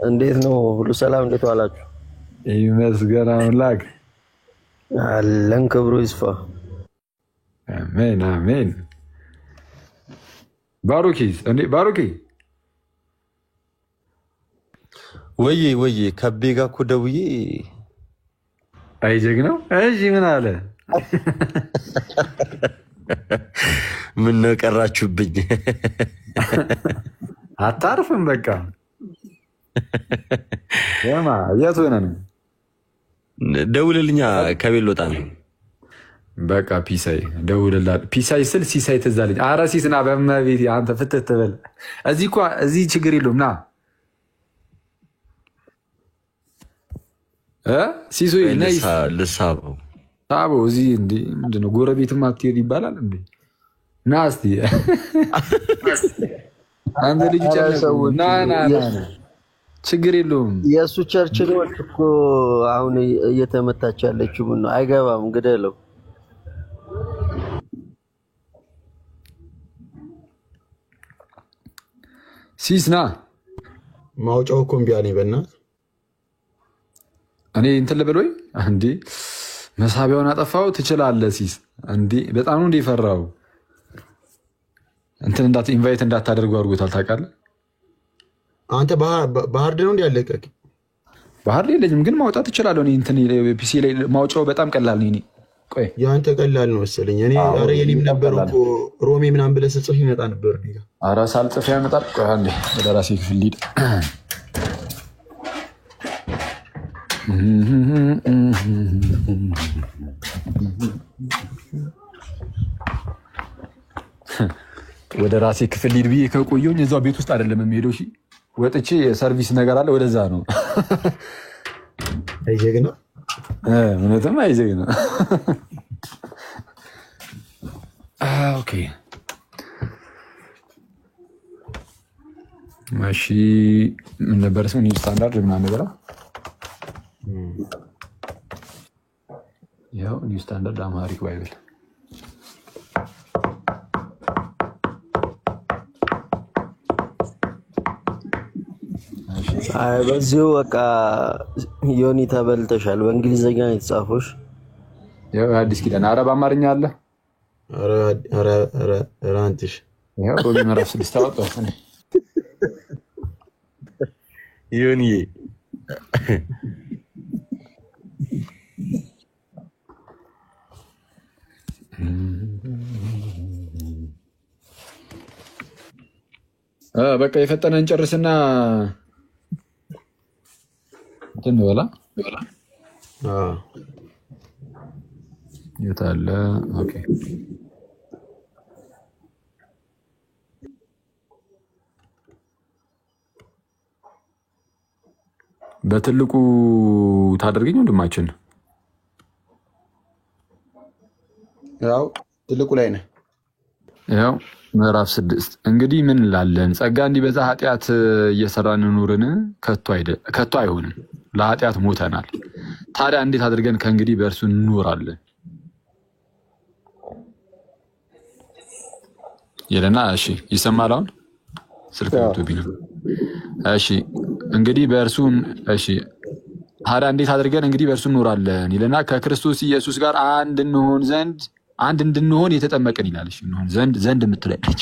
እንዴት ነው? ሁሉ ሰላም? እንዴት ዋላችሁ? ይመስገን አምላክ አለን። ክብሩ ይስፋ። አሜን አሜን። ባሩኪ ወይ ከቤ ጋር እኮ ደውዬ አይጀግ ነው። እሺ ምን አለ? ምን ነው ቀራችሁብኝ? አታርፍም? በቃ የት ሆነ ነው? ደውልልኛ ከቤት ልወጣ ነው። በቃ ፒሳይ ደውልልኝ። ፒሳይ ስል ሲሳይ ትዝ አለኝ። ኧረ ሲስና በመቤት አንተ ፍትህ ትበል። እዚህ ችግር የለውም ና ሲሶ ልሳበው ሳበው እዚህ እንደ ምንድን ነው ጎረቤትም አትሄድ ይባላል እንዴ? ና እስኪ አንተ ልጅ ና ችግር የለውም። የእሱ ቸርች ነው እኮ አሁን እየተመታች ያለችው። ምን ነው አይገባም። ግደለው። ሲስና ማውጫው እኮ እምቢ አለኝ። በእናትህ እኔ እንትን ልበል ወይ እንዴ? መሳቢያውን አጠፋው ትችላለህ ሲስ እንዴ? በጣም ነው እንደ ፈራው እንትን ኢንቫይት እንዳታደርጉ አድርጎታል። ታውቃለህ አንተ ባህር ነው እንዲ ያለቀቅ ባህር የለኝም ግን ማውጣት እችላለሁ። እኔ እንትን ፒሲ ላይ ማውጫው በጣም ቀላል ነው። እኔ ቆይ ያንተ ቀላል ነው መሰለኝ። እኔ አረ የኔም ነበር እኮ ሮሜ ምናምን ብለህ ስትጽፍ ይመጣ ነበር። ኧረ ሳልጽፍ ያመጣል። ቆይ አንዴ ወደ ራሴ ክፍል ልሂድ። ወደ ራሴ ክፍል ልሂድ ብዬ ከቆየሁኝ እዛው ቤት ውስጥ አይደለም የምሄደው። እሺ ወጥቼ የሰርቪስ ነገር አለ ወደዛ ነው። አይጀግና እውነትም አይጀግና። ኦኬ እሺ ምን ነበር ስሙ? ኒው ስታንዳርድ ምናምን ነገር ያው ኒው ስታንዳርድ አማሪክ ባይብል በዚሁ በቃ ዮኒ ተበልተሻል። በእንግሊዝኛ የተጻፈሽ ያው አዲስ ኪዳን አረብ አማርኛ አለ። ኧረ አንተሽ ያው ሮሜ ምዕራፍ 6 አወጣሁት እኔ ዮኒ በቃ የፈጠነን ጨርስና እንትን በላ የት አለ? ኦኬ በትልቁ ታደርገኝ ወንድማችን። ያው ትልቁ ላይ ነህ። ያው ምዕራፍ 6 እንግዲህ ምን እንላለን? ጸጋ እንዲበዛ ኃጢአት እየሰራን ኑርን? ከቶ አይሆንም። ለኃጢአት ሞተናል። ታዲያ እንዴት አድርገን ከእንግዲህ በእርሱ እንኖራለን? ይለና እሺ ይሰማል። አሁን ስልክ ቢና እሺ እንግዲህ በእርሱ እሺ ታዲያ እንዴት አድርገን እንግዲህ በእርሱ እንኖራለን ይለና ከክርስቶስ ኢየሱስ ጋር አንድ እንድንሆን የተጠመቅን ይላል። እሺ እንሆን ዘንድ የምትለች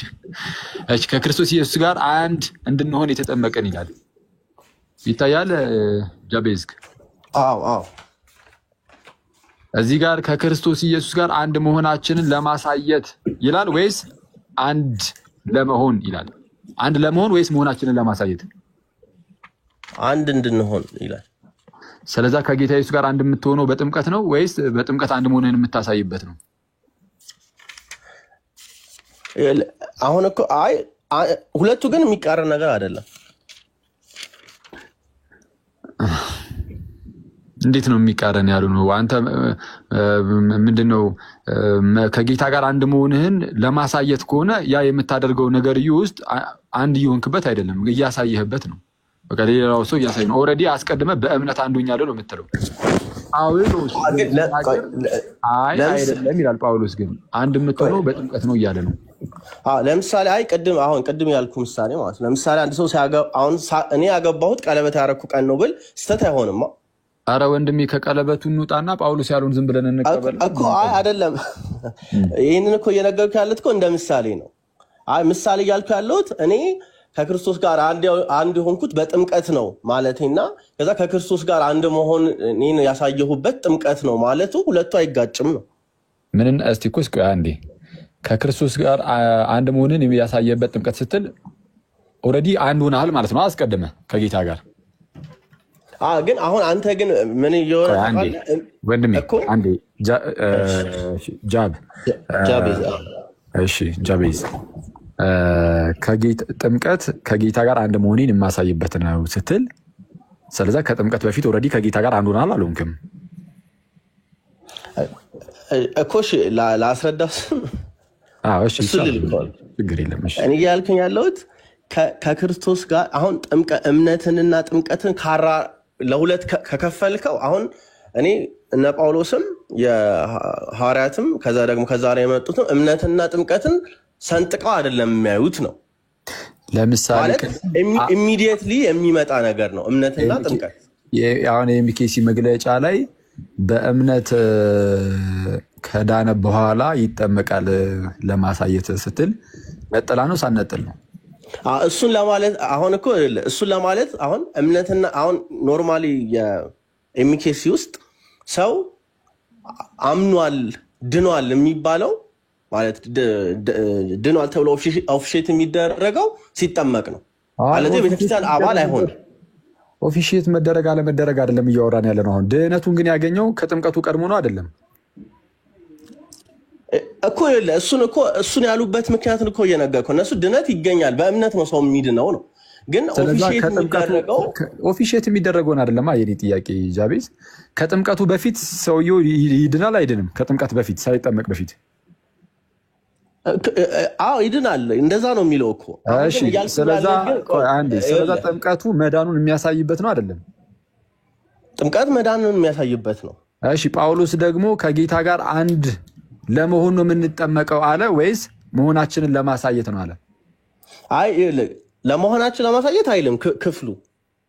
እሺ ከክርስቶስ ኢየሱስ ጋር አንድ እንድንሆን የተጠመቅን ይላል። ይታያል ጃቤዝክ? አዎ እዚህ ጋር ከክርስቶስ ኢየሱስ ጋር አንድ መሆናችንን ለማሳየት ይላል ወይስ አንድ ለመሆን ይላል? አንድ ለመሆን ወይስ መሆናችንን ለማሳየት? አንድ እንድንሆን ይላል። ስለዛ ከጌታ ኢየሱስ ጋር አንድ የምትሆነው በጥምቀት ነው ወይስ በጥምቀት አንድ መሆንን የምታሳይበት ነው? አሁን እኮ ሁለቱ ግን የሚቃረን ነገር አይደለም። እንዴት ነው የሚቃረን ያሉ ነው? አንተ ምንድነው ከጌታ ጋር አንድ መሆንህን ለማሳየት ከሆነ ያ የምታደርገው ነገር ውስጥ አንድ እየሆንክበት አይደለም፣ እያሳየህበት ነው። በቃ ሌላው ሰው እያሳየ ነው። ኦልሬዲ አስቀድመህ በእምነት አንዱኛለሁ ነው የምትለው። ጳውሎስ አይደለም ይላል። ጳውሎስ ግን አንድ የምትሆነው በጥምቀት ነው እያለ ነው። ለምሳሌ ቅድም ያልኩ ምሳሌ ማለት ነው። ለምሳሌ አንድ ሰው አሁን እኔ ያገባሁት ቀለበት ያረኩ ቀን ነው ብል ስተት አይሆንም። አረ ወንድሜ ከቀለበቱ እንውጣና ጳውሎስ ያለውን ዝም ብለን እንቀበል እኮ። አይደለም ይህንን እኮ እየነገርኩ ያለሁት እኮ እንደ ምሳሌ ነው። ምሳሌ እያልኩ ያለሁት እኔ ከክርስቶስ ጋር አንድ የሆንኩት በጥምቀት ነው ማለቴና ከዛ ከክርስቶስ ጋር አንድ መሆን እኔን ያሳየሁበት ጥምቀት ነው ማለቱ ሁለቱ አይጋጭም ነው። ምን እስቲ እኮ እስኪ አንዴ ከክርስቶስ ጋር አንድ መሆንን ያሳየበት ጥምቀት ስትል ኦልሬዲ አንድ ሆነሃል ማለት ነው አስቀድመህ ከጌታ ጋር። ግን አሁን አንተ ግን ምን ይሆነ ወንድሜ አንዴ ጃቤዝ ጥምቀት ከጌታ ጋር አንድ መሆኔን የማሳይበት ነው ስትል፣ ስለዛ ከጥምቀት በፊት ኦልሬዲ ከጌታ ጋር አንድ ሆነሃል አልሆንክም እኮ? እሺ ላስረዳህ። ችግር የለም። እኔ ያልኩኝ ያለሁት ከክርስቶስ ጋር አሁን እምነትንና ጥምቀትን ለሁለት ከከፈልከው አሁን እኔ እነ ጳውሎስም የሐዋርያትም ከዛ ደግሞ ከዛ ላይ የመጡትም እምነትና ጥምቀትን ሰንጥቀው አይደለም የሚያዩት ነው። ለምሳሌ ኢሚዲየትሊ የሚመጣ ነገር ነው እምነትና ጥምቀት። አሁን የሚኬሲ መግለጫ ላይ በእምነት ከዳነ በኋላ ይጠመቃል ለማሳየት ስትል ነጠላ ነው ሳነጥል ነው? እሱን ለማለት አሁን እኮ እሱን ለማለት አሁን እምነትና አሁን ኖርማሊ የኤሚኬሲ ውስጥ ሰው አምኗል ድኗል የሚባለው ማለት ድኗል ተብሎ ኦፊሼት የሚደረገው ሲጠመቅ ነው ማለት የቤተክርስቲያን አባል አይሆንም። ኦፊሼት መደረግ አለመደረግ አይደለም እያወራን ያለ ነው። አሁን ድህነቱን ግን ያገኘው ከጥምቀቱ ቀድሞ ነው አይደለም እኮ እሱን ያሉበት ምክንያት እኮ እየነገርኩህ እነሱ ድነት ይገኛል በእምነት ነው ሰው የሚድነው ነው። ግን ኦፊሼት የሚደረገውን አይደለም። የኔ ጥያቄ ጃቤዝ ከጥምቀቱ በፊት ሰውየው ይድናል አይድንም? ከጥምቀት በፊት ሳይጠመቅ በፊት ይድናል። እንደዛ ነው የሚለው እኮ። ስለዛ ጥምቀቱ መዳኑን የሚያሳይበት ነው አይደለም? ጥምቀት መዳኑን የሚያሳይበት ነው። እሺ ጳውሎስ ደግሞ ከጌታ ጋር አንድ ለመሆን ነው የምንጠመቀው አለ ወይስ መሆናችንን ለማሳየት ነው አለ? ለመሆናችን ለማሳየት አይልም ክፍሉ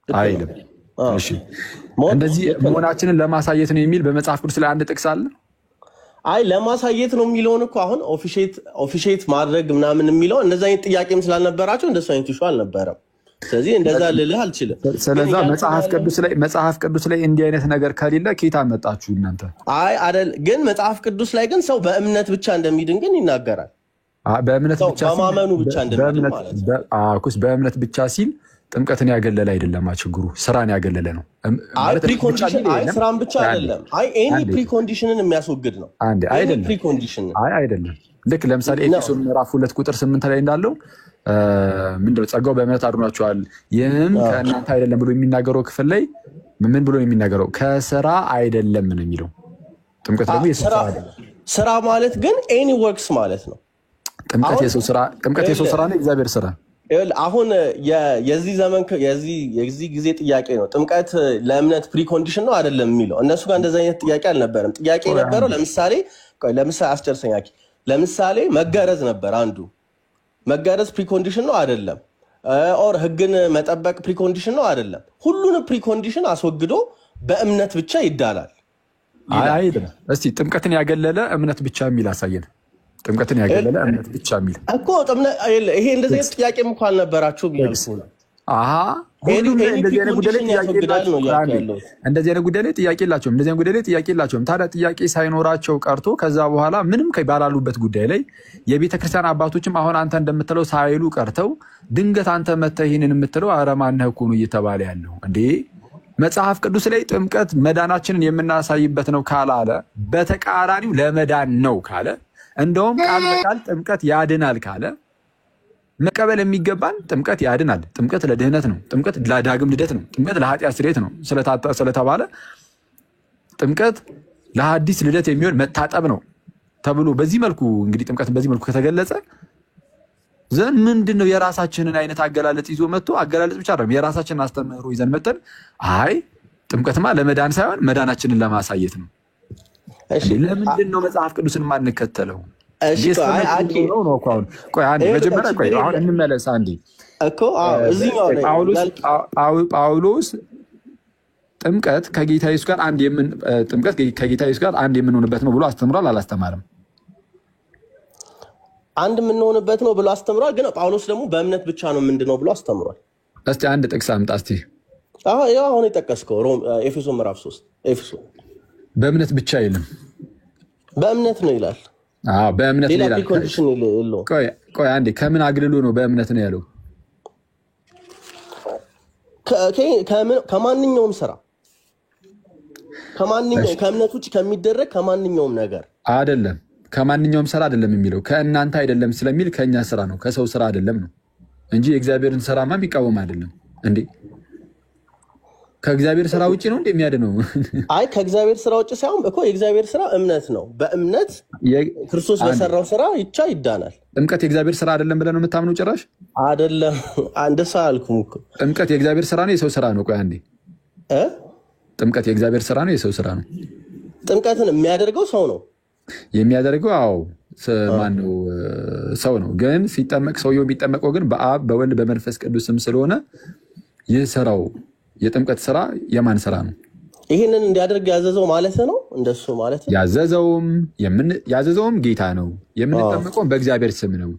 አይልም። እሺ እንደዚህ መሆናችንን ለማሳየት ነው የሚል በመጽሐፍ ቅዱስ ላይ አንድ ጥቅስ አለ? ለማሳየት ነው የሚለውን እኮ አሁን ኦፊሼት ማድረግ ምናምን የሚለው እንደዛ አይነት ጥያቄም ስላልነበራቸው እንደሱ አይነት ኢሹ አልነበረም። ስለዚህ እንደዛ ልልህ አልችልም። ስለዛ መጽሐፍ ቅዱስ ላይ እንዲህ አይነት ነገር ከሌለ ኬታ መጣችሁ እናንተ? አይደል? ግን መጽሐፍ ቅዱስ ላይ ግን ሰው በእምነት ብቻ እንደሚድን ግን ይናገራል። በእምነት ብቻ በማመኑ ብቻ እንደሚድን ማለት ነው። በእምነት ብቻ ሲል ጥምቀትን ያገለለ አይደለም። ችግሩ ስራን ያገለለ ነው። ስራን ብቻ አይደለም። ኤኒ ፕሪኮንዲሽንን የሚያስወግድ ነው። አይደለም። ልክ ለምሳሌ ኤፌሶን ምዕራፍ 2 ቁጥር 8 ላይ እንዳለው ምንድነው ጸጋው በእምነት አድኗቸዋል ይህም ከእናንተ አይደለም ብሎ የሚናገረው ክፍል ላይ ምን ብሎ የሚናገረው? ከስራ አይደለም ነው የሚለው። ጥምቀት ደግሞ ስራ ማለት ግን ኤኒ ወርክስ ማለት ነው። ጥምቀት የሰው ስራ ነው፣ እግዚአብሔር ስራ። አሁን የዚህ ዘመን የዚህ ጊዜ ጥያቄ ነው ጥምቀት ለእምነት ፕሪኮንዲሽን ነው አይደለም የሚለው። እነሱ ጋር እንደዛ አይነት ጥያቄ አልነበረም። ጥያቄ የነበረው ለምሳሌ አስጨርሰኛ። ለምሳሌ መገረዝ ነበር አንዱ። መገረዝ ፕሪኮንዲሽን ነው አይደለም? ኦር ህግን መጠበቅ ፕሪኮንዲሽን ነው አይደለም? ሁሉንም ፕሪኮንዲሽን አስወግዶ በእምነት ብቻ ይዳላል አይደለም? እስቲ ጥምቀትን ያገለለ እምነት ብቻ የሚል አሳየን። ጥምቀትን ያገለለ እምነት ብቻ የሚል እኮ ይሄ እንደዚህ አይነት ጥያቄም እንኳን አልነበራቸውም እያልኩ ነው። እንደዚህ አይነት ጉዳይ ላይ ጥያቄ የላቸውም። ታዲያ ጥያቄ ሳይኖራቸው ቀርቶ ከዛ በኋላ ምንም ባላሉበት ጉዳይ ላይ የቤተክርስቲያን አባቶችም አሁን አንተ እንደምትለው ሳይሉ ቀርተው ድንገት አንተ መተህ ይህንን የምትለው ኧረ ማነህ እኮ ነው እየተባለ ያለው እንዴ? መጽሐፍ ቅዱስ ላይ ጥምቀት መዳናችንን የምናሳይበት ነው ካላለ፣ በተቃራኒው ለመዳን ነው ካለ፣ እንደውም ቃል በቃል ጥምቀት ያድናል ካለ መቀበል የሚገባን ጥምቀት ያድናል፣ ጥምቀት ለድህነት ነው፣ ጥምቀት ለዳግም ልደት ነው፣ ጥምቀት ለኃጢአት ስርየት ነው ስለተባለ ጥምቀት ለሐዲስ ልደት የሚሆን መታጠብ ነው ተብሎ በዚህ መልኩ እንግዲህ ጥምቀት በዚህ መልኩ ከተገለጸ ዘን ምንድነው የራሳችንን አይነት አገላለጽ ይዞ መጥቶ አገላለጽ ብቻ አይደለም የራሳችንን አስተምህሮ ይዘን መጥተን አይ ጥምቀትማ ለመዳን ሳይሆን መዳናችንን ለማሳየት ነው። ለምንድነው መጽሐፍ ቅዱስን ማንከተለው? አሁን እንመለስ አንዴ። ጳውሎስ ጥምቀት ከጌታ ኢየሱስ ጋር አንድ የምንሆንበት ነው ብሎ አስተምሯል አላስተማርም? አንድ የምንሆንበት ነው ብሎ አስተምሯል። ግን ጳውሎስ ደግሞ በእምነት ብቻ ነው ምንድነው ብሎ አስተምሯል። እስቲ አንድ ጥቅስ አምጣ እስቲ። አሁን የጠቀስከው ኤፌሶን ምዕራፍ 3 ኤፌሶን በእምነት ብቻ የለም በእምነት ነው ይላል። በእምነት ነው ይላል። ቆይ አንዴ ከምን አግልሎ ነው በእምነት ነው ያለው? ከማንኛውም ስራ ከእምነት ውጭ ከሚደረግ ከማንኛውም ነገር አይደለም። ከማንኛውም ስራ አይደለም የሚለው ከእናንተ አይደለም ስለሚል ከኛ ስራ ነው ከሰው ስራ አይደለም ነው እንጂ የእግዚአብሔርን ስራማ የሚቃወም አይደለም እንዴ? ከእግዚአብሔር ስራ ውጭ ነው እንደሚያድነው? አይ ከእግዚአብሔር ስራ ውጭ ሳይሆን እኮ የእግዚአብሔር ስራ እምነት ነው። በእምነት ክርስቶስ በሰራው ስራ ይቻ ይዳናል። ጥምቀት የእግዚአብሔር ስራ አይደለም ብለህ ነው የምታምነው? ጭራሽ አይደለም። እንደዛ አልኩም እኮ። ጥምቀት የእግዚአብሔር ስራ ነው የሰው ስራ ነው? ቆይ አንዴ ጥምቀት የእግዚአብሔር ስራ ነው የሰው ስራ ነው? ጥምቀትን የሚያደርገው ሰው ነው የሚያደርገው። አዎ ማነው? ሰው ነው። ግን ሲጠመቅ ሰውየው የሚጠመቀው ግን በአብ በወልድ በመንፈስ ቅዱስ ስም ስለሆነ ይህ ስራው የጥምቀት ስራ የማን ስራ ነው? ይህንን እንዲያደርግ ያዘዘው ማለት ነው። እንደሱ ማለት ነው። ያዘዘውም ጌታ ነው። የምንጠመቀውም በእግዚአብሔር ስም ነው።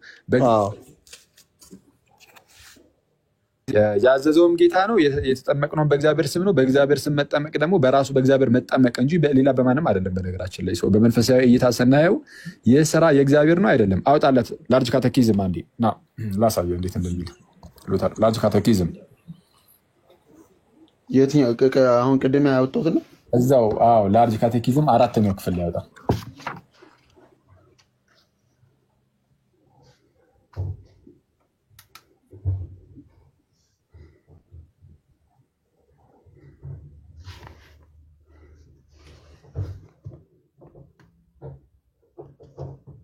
ያዘዘውም ጌታ ነው። የተጠመቅነው በእግዚአብሔር ስም ነው። በእግዚአብሔር ስም መጠመቅ ደግሞ በራሱ በእግዚአብሔር መጠመቅ እንጂ ሌላ በማንም አይደለም። በነገራችን ላይ ሰው በመንፈሳዊ እይታ ስናየው ይህ ስራ የእግዚአብሔር ነው አይደለም። አውጣለት ላርጅ ካተኪዝም አንዴ ና ላሳየው እንዴት እንደሚል ላርጅ ካተኪዝም የትኛው አሁን ቅድም ያወጣሁት ነው እዛው። አዎ ላርጅ ካቴኪዝም 4ኛው ክፍል ላይ ያወጣ።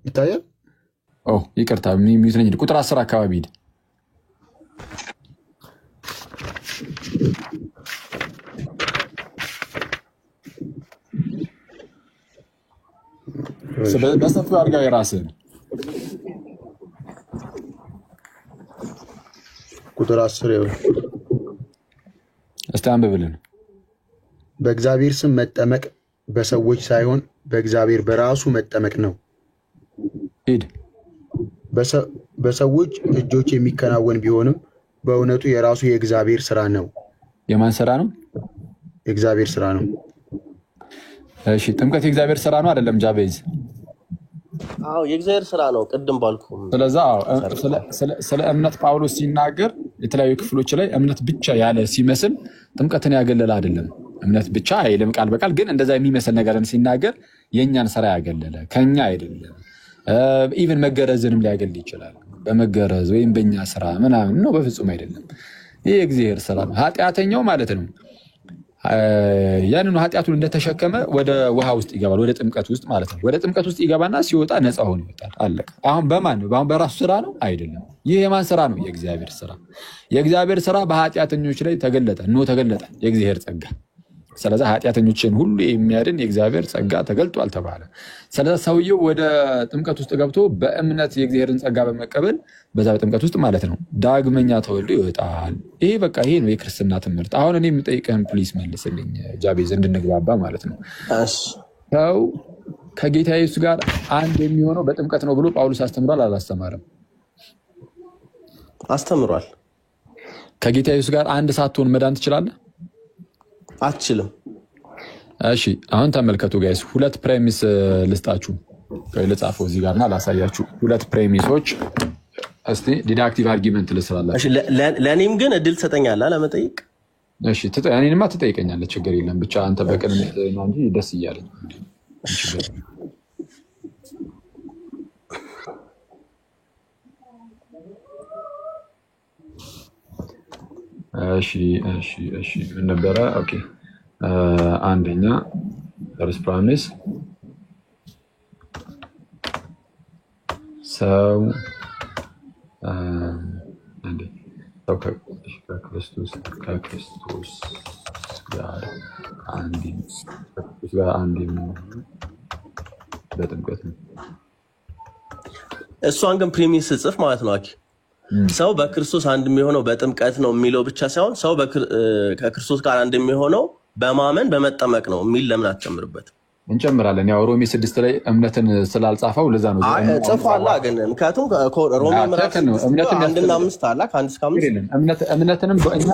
ይታያል። ይቅርታ ሚዩት ነኝ። ቁጥር 10 አካባቢ ሂድ። በሰፊው አድርጋ የራስህን ቁጥር 10 እስቲ አንብብልን። በእግዚአብሔር ስም መጠመቅ በሰዎች ሳይሆን በእግዚአብሔር በራሱ መጠመቅ ነው። ሂድ። በሰዎች እጆች የሚከናወን ቢሆንም በእውነቱ የራሱ የእግዚአብሔር ስራ ነው። የማን ስራ ነው? የእግዚአብሔር ስራ ነው። እሺ ጥምቀት የእግዚአብሔር ስራ ነው አይደለም? ጃቤዝ አዎ የእግዚአብሔር ስራ ነው። ቅድም ባልኩም። ስለዚህ ስለ እምነት ጳውሎስ ሲናገር የተለያዩ ክፍሎች ላይ እምነት ብቻ ያለ ሲመስል ጥምቀትን ያገለለ አይደለም። እምነት ብቻ አይልም ቃል በቃል ግን እንደዛ የሚመስል ነገርን ሲናገር የእኛን ስራ ያገለለ ከኛ አይደለም። ኢቨን መገረዝንም ሊያገል ይችላል። በመገረዝ ወይም በእኛ ስራ ምናምን ነው፣ በፍጹም አይደለም። ይህ የእግዚአብሔር ስራ ነው። ኃጢአተኛው ማለት ነው ያንኑ ኃጢአቱን እንደተሸከመ ወደ ውሃ ውስጥ ይገባል፣ ወደ ጥምቀት ውስጥ ማለት ነው። ወደ ጥምቀት ውስጥ ይገባና ሲወጣ ነፃ ሆኖ ይወጣል። አለቀ። አሁን በማን ነው? አሁን በራሱ ስራ ነው አይደለም። ይህ የማን ስራ ነው? የእግዚአብሔር ስራ። የእግዚአብሔር ስራ በኃጢአተኞች ላይ ተገለጠ፣ ተገለጠ የእግዚአብሔር ጸጋ። ስለዚህ ኃጢአተኞችን ሁሉ የሚያድን የእግዚአብሔር ጸጋ ተገልጧል ተባለ። ስለዚህ ሰውየው ወደ ጥምቀት ውስጥ ገብቶ በእምነት የእግዚአብሔርን ጸጋ በመቀበል በዛ በጥምቀት ውስጥ ማለት ነው ዳግመኛ ተወልዶ ይወጣል። ይሄ በቃ ይሄ ነው የክርስትና ትምህርት። አሁን እኔ የምጠይቅህን ፕሊስ መልስልኝ ጃቤዝ፣ እንድንግባባ ማለት ነው። ሰው ከጌታ ኢየሱስ ጋር አንድ የሚሆነው በጥምቀት ነው ብሎ ጳውሎስ አስተምሯል አላስተማረም? አስተምሯል። ከጌታ ኢየሱስ ጋር አንድ ሳትሆን መዳን ትችላለህ? አትችልም። እሺ አሁን ተመልከቱ ጋይስ፣ ሁለት ፕሬሚስ ልስጣችሁ። ልጻፈው እዚህ ጋርና ላሳያችሁ። ሁለት ፕሬሚሶች እስቲ ዲዳክቲቭ አርጊመንት ልስራላችሁ። እሺ ለኔም ግን እድል ትሰጠኛለህ ለመጠየቅ? እሺ እኔንማ ትጠይቀኛለህ፣ ችግር የለም። ብቻ አንተ በቅንነት ነው እንጂ ደስ እያለኝ። እሺ ምን ነበረ? ኦኬ አንደኛ ፈርስት ፕሮሚስ ሰው ከክርስቶስ ጋር አንድ በጥምቀት ነው። እሷን ግን ፕሪሚስ ጽፍ ማለት ነው። ሰው በክርስቶስ አንድ የሚሆነው በጥምቀት ነው የሚለው ብቻ ሳይሆን ሰው ከክርስቶስ ጋር አንድ የሚሆነው በማመን በመጠመቅ ነው የሚል ለምን አትጨምርበት? እንጨምራለን። ያው ሮሜ 6 ላይ እምነትን ስላልጻፈው ለዛ ነው ጽፏላ። ግን ምክንያቱም ሮሜ ምዕራፍ 1 እና 5 አላ ከ1 እስከ 5 እምነትንም እኛ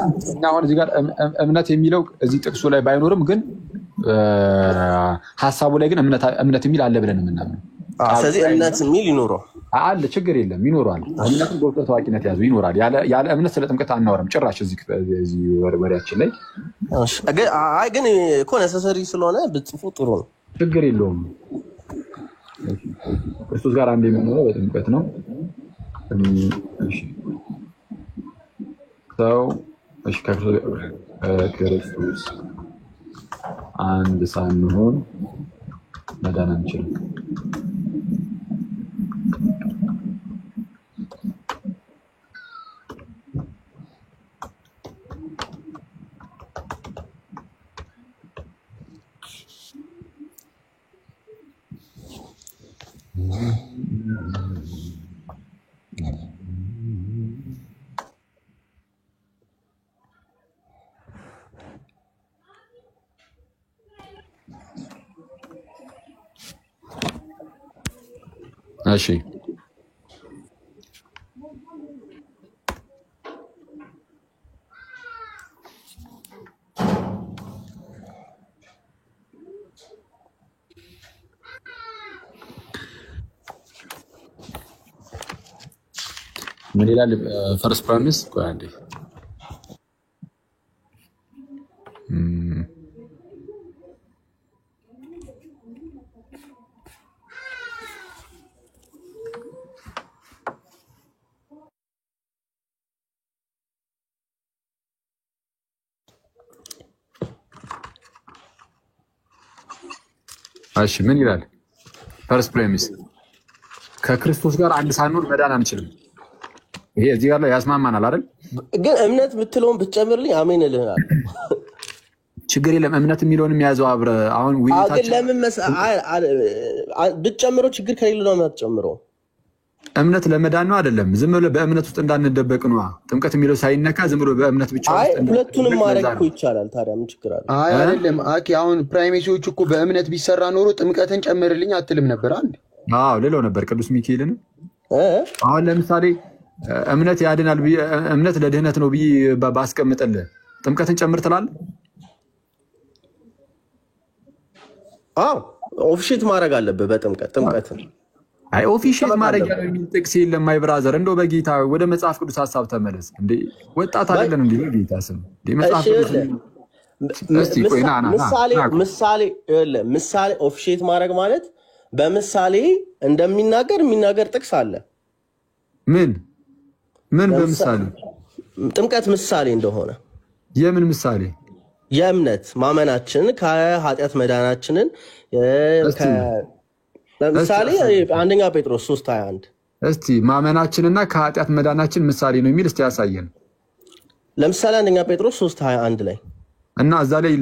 አሁን እዚህ ጋር እምነት የሚለው እዚህ ጥቅሱ ላይ ባይኖርም ግን ሀሳቡ ላይ ግን እምነት የሚል አለ ብለን የምናምነው። ስለዚህ እምነት የሚል ይኖረው አለ፣ ችግር የለም ይኖራል። እምነትን በውስጠ ታዋቂነት ያዙ ይኖራል። ያለ እምነት ስለ ጥምቀት አናወራም ጭራሽ እዚህ ወሬያችን ላይ። ግን እኮ ነሰሰሪ ስለሆነ ብጽፉ ጥሩ ነው፣ ችግር የለውም። ክርስቶስ ጋር አንድ የሚሆነው በጥምቀት ነው። ሰው ከክርስቶስ አንድ ሳንሆን መዳን አንችልም። እሺ ምን ይላል? ፈርስት ፕሮሚስ ቆይ አንዴ እሺ ምን ይላል? ፈርስት ፕሮሚስ ከክርስቶስ ጋር አንድ ሳንሆን መዳን አንችልም። ይሄ እዚህ ጋር ላይ ያስማማናል አይደል? ግን እምነት ብትለውን ብትጨምርልኝ አሜን እልሃለሁ። ችግር የለም። እምነት የሚለውን የሚያዘው አብረ አሁን ግን ውይይታችን ለምን ብትጨምረው ችግር ከሌለ ነው የማትጨምረው። እምነት ለመዳን ነው አይደለም። ዝም ብሎ በእምነት ውስጥ እንዳንደበቅ ነው። ጥምቀት የሚለው ሳይነካ ዝም ብሎ በእምነት ብቻ ውስጥ ሁለቱንም ማድረግ እኮ ይቻላል። ታዲያ ምን ችግር አለ? አይ አይደለም አኪ አሁን ፕራይሜሲዎች እኮ በእምነት ቢሰራ ኖሮ ጥምቀትን ጨምርልኝ አትልም ነበር አንድ? አዎ ሌላው ነበር ቅዱስ ሚካኤልን። አሁን ለምሳሌ እምነት ያድናል እምነት ለድህነት ነው ብዬ ባስቀምጥልህ ጥምቀትን ጨምር ትላለህ? አዎ ኦፊሼት ማድረግ አለብህ ጥምቀትን። አይ ኦፊሻል ማድረግ ያለው የሚል ጥቅስ የለም። ማይ ብራዘር እንደው በጌታ ወደ መጽሐፍ ቅዱስ ሐሳብ ተመለስ። እንዴ ወጣት አይደለም እንዴ? በጌታ ስም እንዴ መጽሐፍ ቅዱስ እስቲ ቆይና ምሳሌ ኦፊሼት ማድረግ ማለት በምሳሌ የሚናገር ጥቅስ አለ። ምን በምሳሌ ጥምቀት ምሳሌ እንደሆነ የምን ምሳሌ? የእምነት ማመናችን ከኃጢአት መዳናችንን ለምሳሌ አንደኛ ጴጥሮስ 3:21 እስቲ ማመናችንና ከኃጢአት መዳናችን ምሳሌ ነው የሚል እስቲ ያሳየን። ለምሳሌ አንደኛ ጴጥሮስ 3:21 ላይ እና እዛ ላይ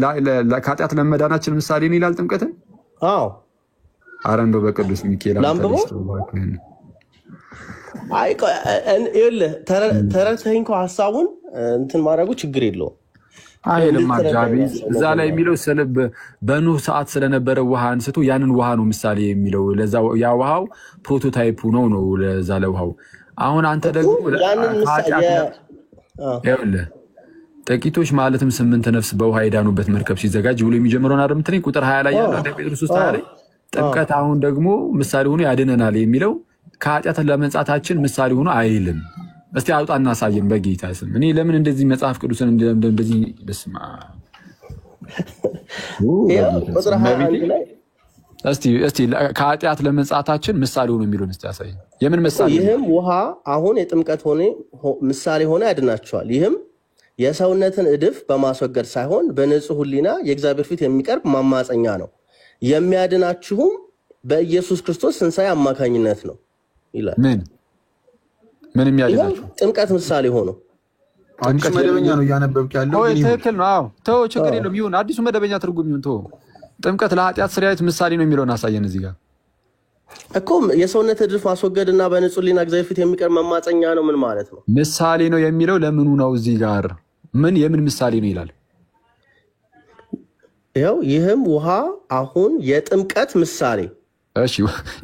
ከኃጢአት ለመዳናችን ምሳሌ ነው ይላል ጥምቀትን። አዎ አረ እንደው በቅዱስ ሚካኤል አይ ይኸውልህ ተረድተኸኝ እኮ ሀሳቡን እንትን ማድረጉ ችግር የለውም። አይልም አጃቢ እዛ ላይ የሚለው ስለብ በኖህ ሰዓት ስለነበረ ውሃ አንስቶ ያንን ውሃ ነው ምሳሌ የሚለው። ለዛ ያ ውሃው ፕሮቶታይፑ ነው ለዛ ለውሃው። አሁን አንተ ደግሞ ይኸውልህ ጥቂቶች ማለትም 8 ነፍስ በውሃ የዳኑበት መርከብ ሲዘጋጅ ብሎ የሚጀምረውን አይደል የምትለኝ? ቁጥር 20 ላይ ያለው አንደኛ ጴጥሮስ 3:20 ላይ ጥምቀት አሁን ደግሞ ምሳሌ ሆኖ ያድነናል የሚለው ከኃጢአት ለመንጻታችን ምሳሌ ሆኖ አይልም። እስቲ አውጣና አሳየን በጌታ ስም። እኔ ለምን እንደዚህ መጽሐፍ ቅዱስን እንደዚህ በስማ ቁጥር 21 ላይ እስቲ ከኃጢአት ለመንጻታችን ምሳሌ ሆኖ የሚለውን እስቲ ያሳየን። የምን ምሳሌ? ይህም ውሃ አሁን የጥምቀት ምሳሌ ሆኖ ያድናቸዋል። ይህም የሰውነትን እድፍ በማስወገድ ሳይሆን በንጹህ ሕሊና የእግዚአብሔር ፊት የሚቀርብ ማማፀኛ ነው። የሚያድናችሁም በኢየሱስ ክርስቶስ ትንሣኤ አማካኝነት ነው ይላል። ምን የሚያድናችሁ? ጥምቀት ምሳሌ ሆኖ አዲሱ መደበኛ ነው እያነበብክ ያለው። ትክክል ነው። አዎ ተው ችግር የለውም ይሁን። አዲሱ መደበኛ ትርጉም ይሁን ተው። ጥምቀት ለኃጢአት ስርየት ምሳሌ ነው የሚለውን አሳየን እዚህ ጋር እኮ። የሰውነት እድፍ ማስወገድና በንጹህ ሕሊና እግዚአብሔር ፊት የሚቀርብ ማማፀኛ ነው ምን ማለት ነው? ምሳሌ ነው የሚለው ለምኑ ነው? እዚህ ጋር የምን ምሳሌ ነው ይላል? ይኸው ይህም ውሃ አሁን የጥምቀት ምሳሌ። እሺ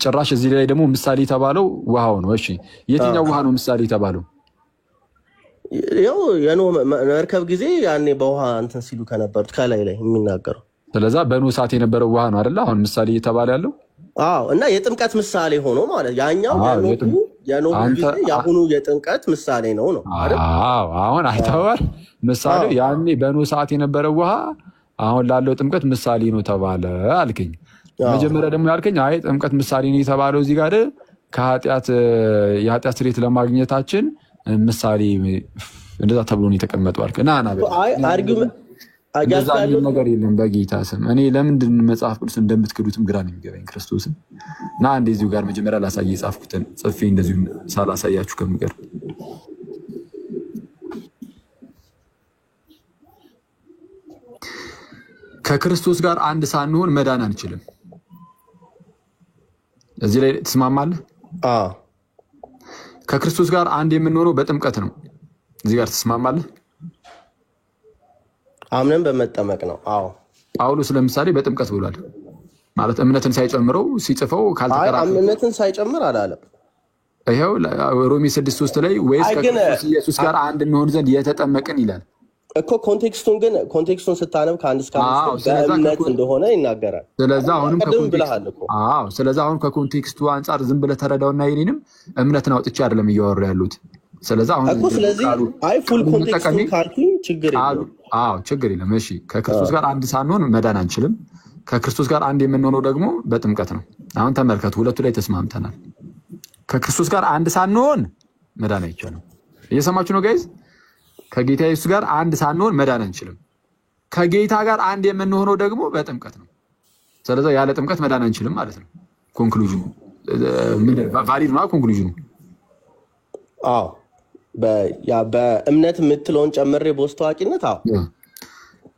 ጭራሽ እዚህ ላይ ደግሞ ምሳሌ የተባለው ውሃው ነው። እሺ የትኛው ውሃ ነው ምሳሌ የተባለው? ይኸው የኖህ መርከብ ጊዜ ያኔ በውሃ እንትን ሲሉ ከነበሩት ከላይ ላይ የሚናገረው። ስለዛ በኖህ ሰዓት የነበረው ውሃ ነው አይደለ አሁን ምሳሌ እየተባለ ያለው? አዎ። እና የጥምቀት ምሳሌ ሆኖ ማለት ያኛው የኖህ ጊዜ የአሁኑ የጥምቀት ምሳሌ ነው አይደል? አዎ አሁን አይተዋል። ምሳሌው ያኔ በኖህ ሰዓት የነበረው ውሃ አሁን ላለው ጥምቀት ምሳሌ ነው ተባለ አልከኝ። መጀመሪያ ደግሞ ያልከኝ አይ ጥምቀት ምሳሌ ነው የተባለው እዚህ ጋር የኃጢአት ስርየት ለማግኘታችን ምሳሌ እንደዛ ተብሎ ነው የተቀመጠው አልከኝ። እንደዛ ነገር የለም በጌታ ስም። እኔ ለምንድን መጽሐፍ ቅዱስ እንደምትክዱትም ግራ ነው የሚገባኝ ክርስቶስን። እና እንደዚሁ ጋር መጀመሪያ ላሳየ የጻፍኩትን ጽፌ እንደዚሁ ሳላሳያችሁ ከምቀር ከክርስቶስ ጋር አንድ ሳንሆን መዳን አንችልም። እዚህ ላይ ትስማማለህ? አዎ። ከክርስቶስ ጋር አንድ የምንሆነው በጥምቀት ነው። እዚህ ጋር ትስማማለህ? አምነን በመጠመቅ ነው። አዎ። ጳውሎስ ለምሳሌ በጥምቀት ብሏል። ማለት እምነትን ሳይጨምረው ሲጽፈው ካልተከራከረ እምነትን ሳይጨምር አላለም። ይሄው ሮሜ 6:3 ላይ ወይስ ከክርስቶስ ኢየሱስ ጋር አንድ እንሆን ዘንድ የተጠመቅን ይላል እኮ። ኮንቴክስቱን ስታነብ ከ1 እስከ 5 በእምነት እንደሆነ ይናገራል። ስለዚህ አሁን ከኮንቴክስቱ አንጻር ዝም ብለህ ተረዳውና የኔንም እምነትን አውጥቼ አይደለም እያወሩ ያሉት። ስለዚህ ፉል ኮንቴክስቱን ካልኩኝ ችግር የለም። ችግር የለም። እሺ ከክርስቶስ ጋር አንድ ሳንሆን መዳን አንችልም። ከክርስቶስ ጋር አንድ የምንሆነው ደግሞ በጥምቀት ነው። አሁን ተመልከቱ፣ ሁለቱ ላይ ተስማምተናል። ከክርስቶስ ጋር አንድ ሳንሆን መዳን አይቻልም። እየሰማችሁ ነው ጋይዝ? ከጌታ ኢየሱስ ጋር አንድ ሳንሆን መዳን አንችልም። ከጌታ ጋር አንድ የምንሆነው ደግሞ በጥምቀት ነው። ስለዚህ ያለ ጥምቀት መዳን አንችልም ማለት ነው። ኮንክሉዥኑ ቫሊድ ነው። ኮንክሉዥኑ በእምነት የምትለውን ጨምሬ በውስጥ ታዋቂነት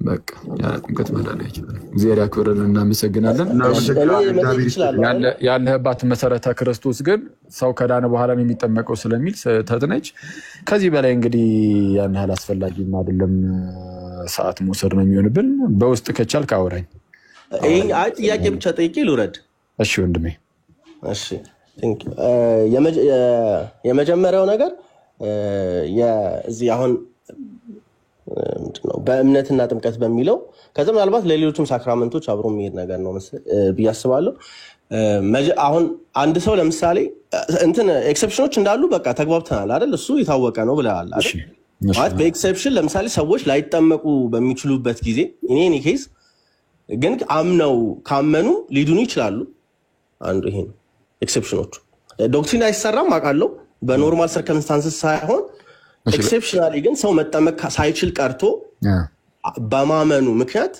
በቃ ያለ ጥምቀት መዳን አይችልም። እግዚአብሔር ያክብረን። እናመሰግናለን። ያለህባት መሰረተ ክርስቶስ ግን ሰው ከዳነ በኋላ ነው የሚጠመቀው ስለሚል ተጥነች። ከዚህ በላይ እንግዲህ ያን ያህል አስፈላጊም አይደለም፣ ሰዓት መውሰድ ነው የሚሆንብን። በውስጥ ከቻልክ አውራኝ። ጥያቄ ብቻ ጠይቄ ልውረድ። እሺ ወንድሜ። እሺ የመጀመሪያው ነገር እዚህ አሁን በእምነትና ጥምቀት በሚለው ከዛ ምናልባት ለሌሎችም ሳክራመንቶች አብሮ የሚሄድ ነገር ነው ብዬ አስባለሁ። አሁን አንድ ሰው ለምሳሌ ኤክሰፕሽኖች እንዳሉ በቃ ተግባብተናል አይደል? እሱ የታወቀ ነው ብለሃል አይደል? ማለት በኤክሰፕሽን ለምሳሌ ሰዎች ላይጠመቁ በሚችሉበት ጊዜ እኔ ኬዝ ግን አምነው ካመኑ ሊድኑ ይችላሉ። አንዱ ይሄ ነው ኤክሰፕሽኖቹ። ዶክትሪን አይሰራም አውቃለሁ፣ በኖርማል ሰርከምስታንስስ ሳይሆን ኤክሴፕሽናሊ ግን ሰው መጠመቅ ሳይችል ቀርቶ በማመኑ ምክንያት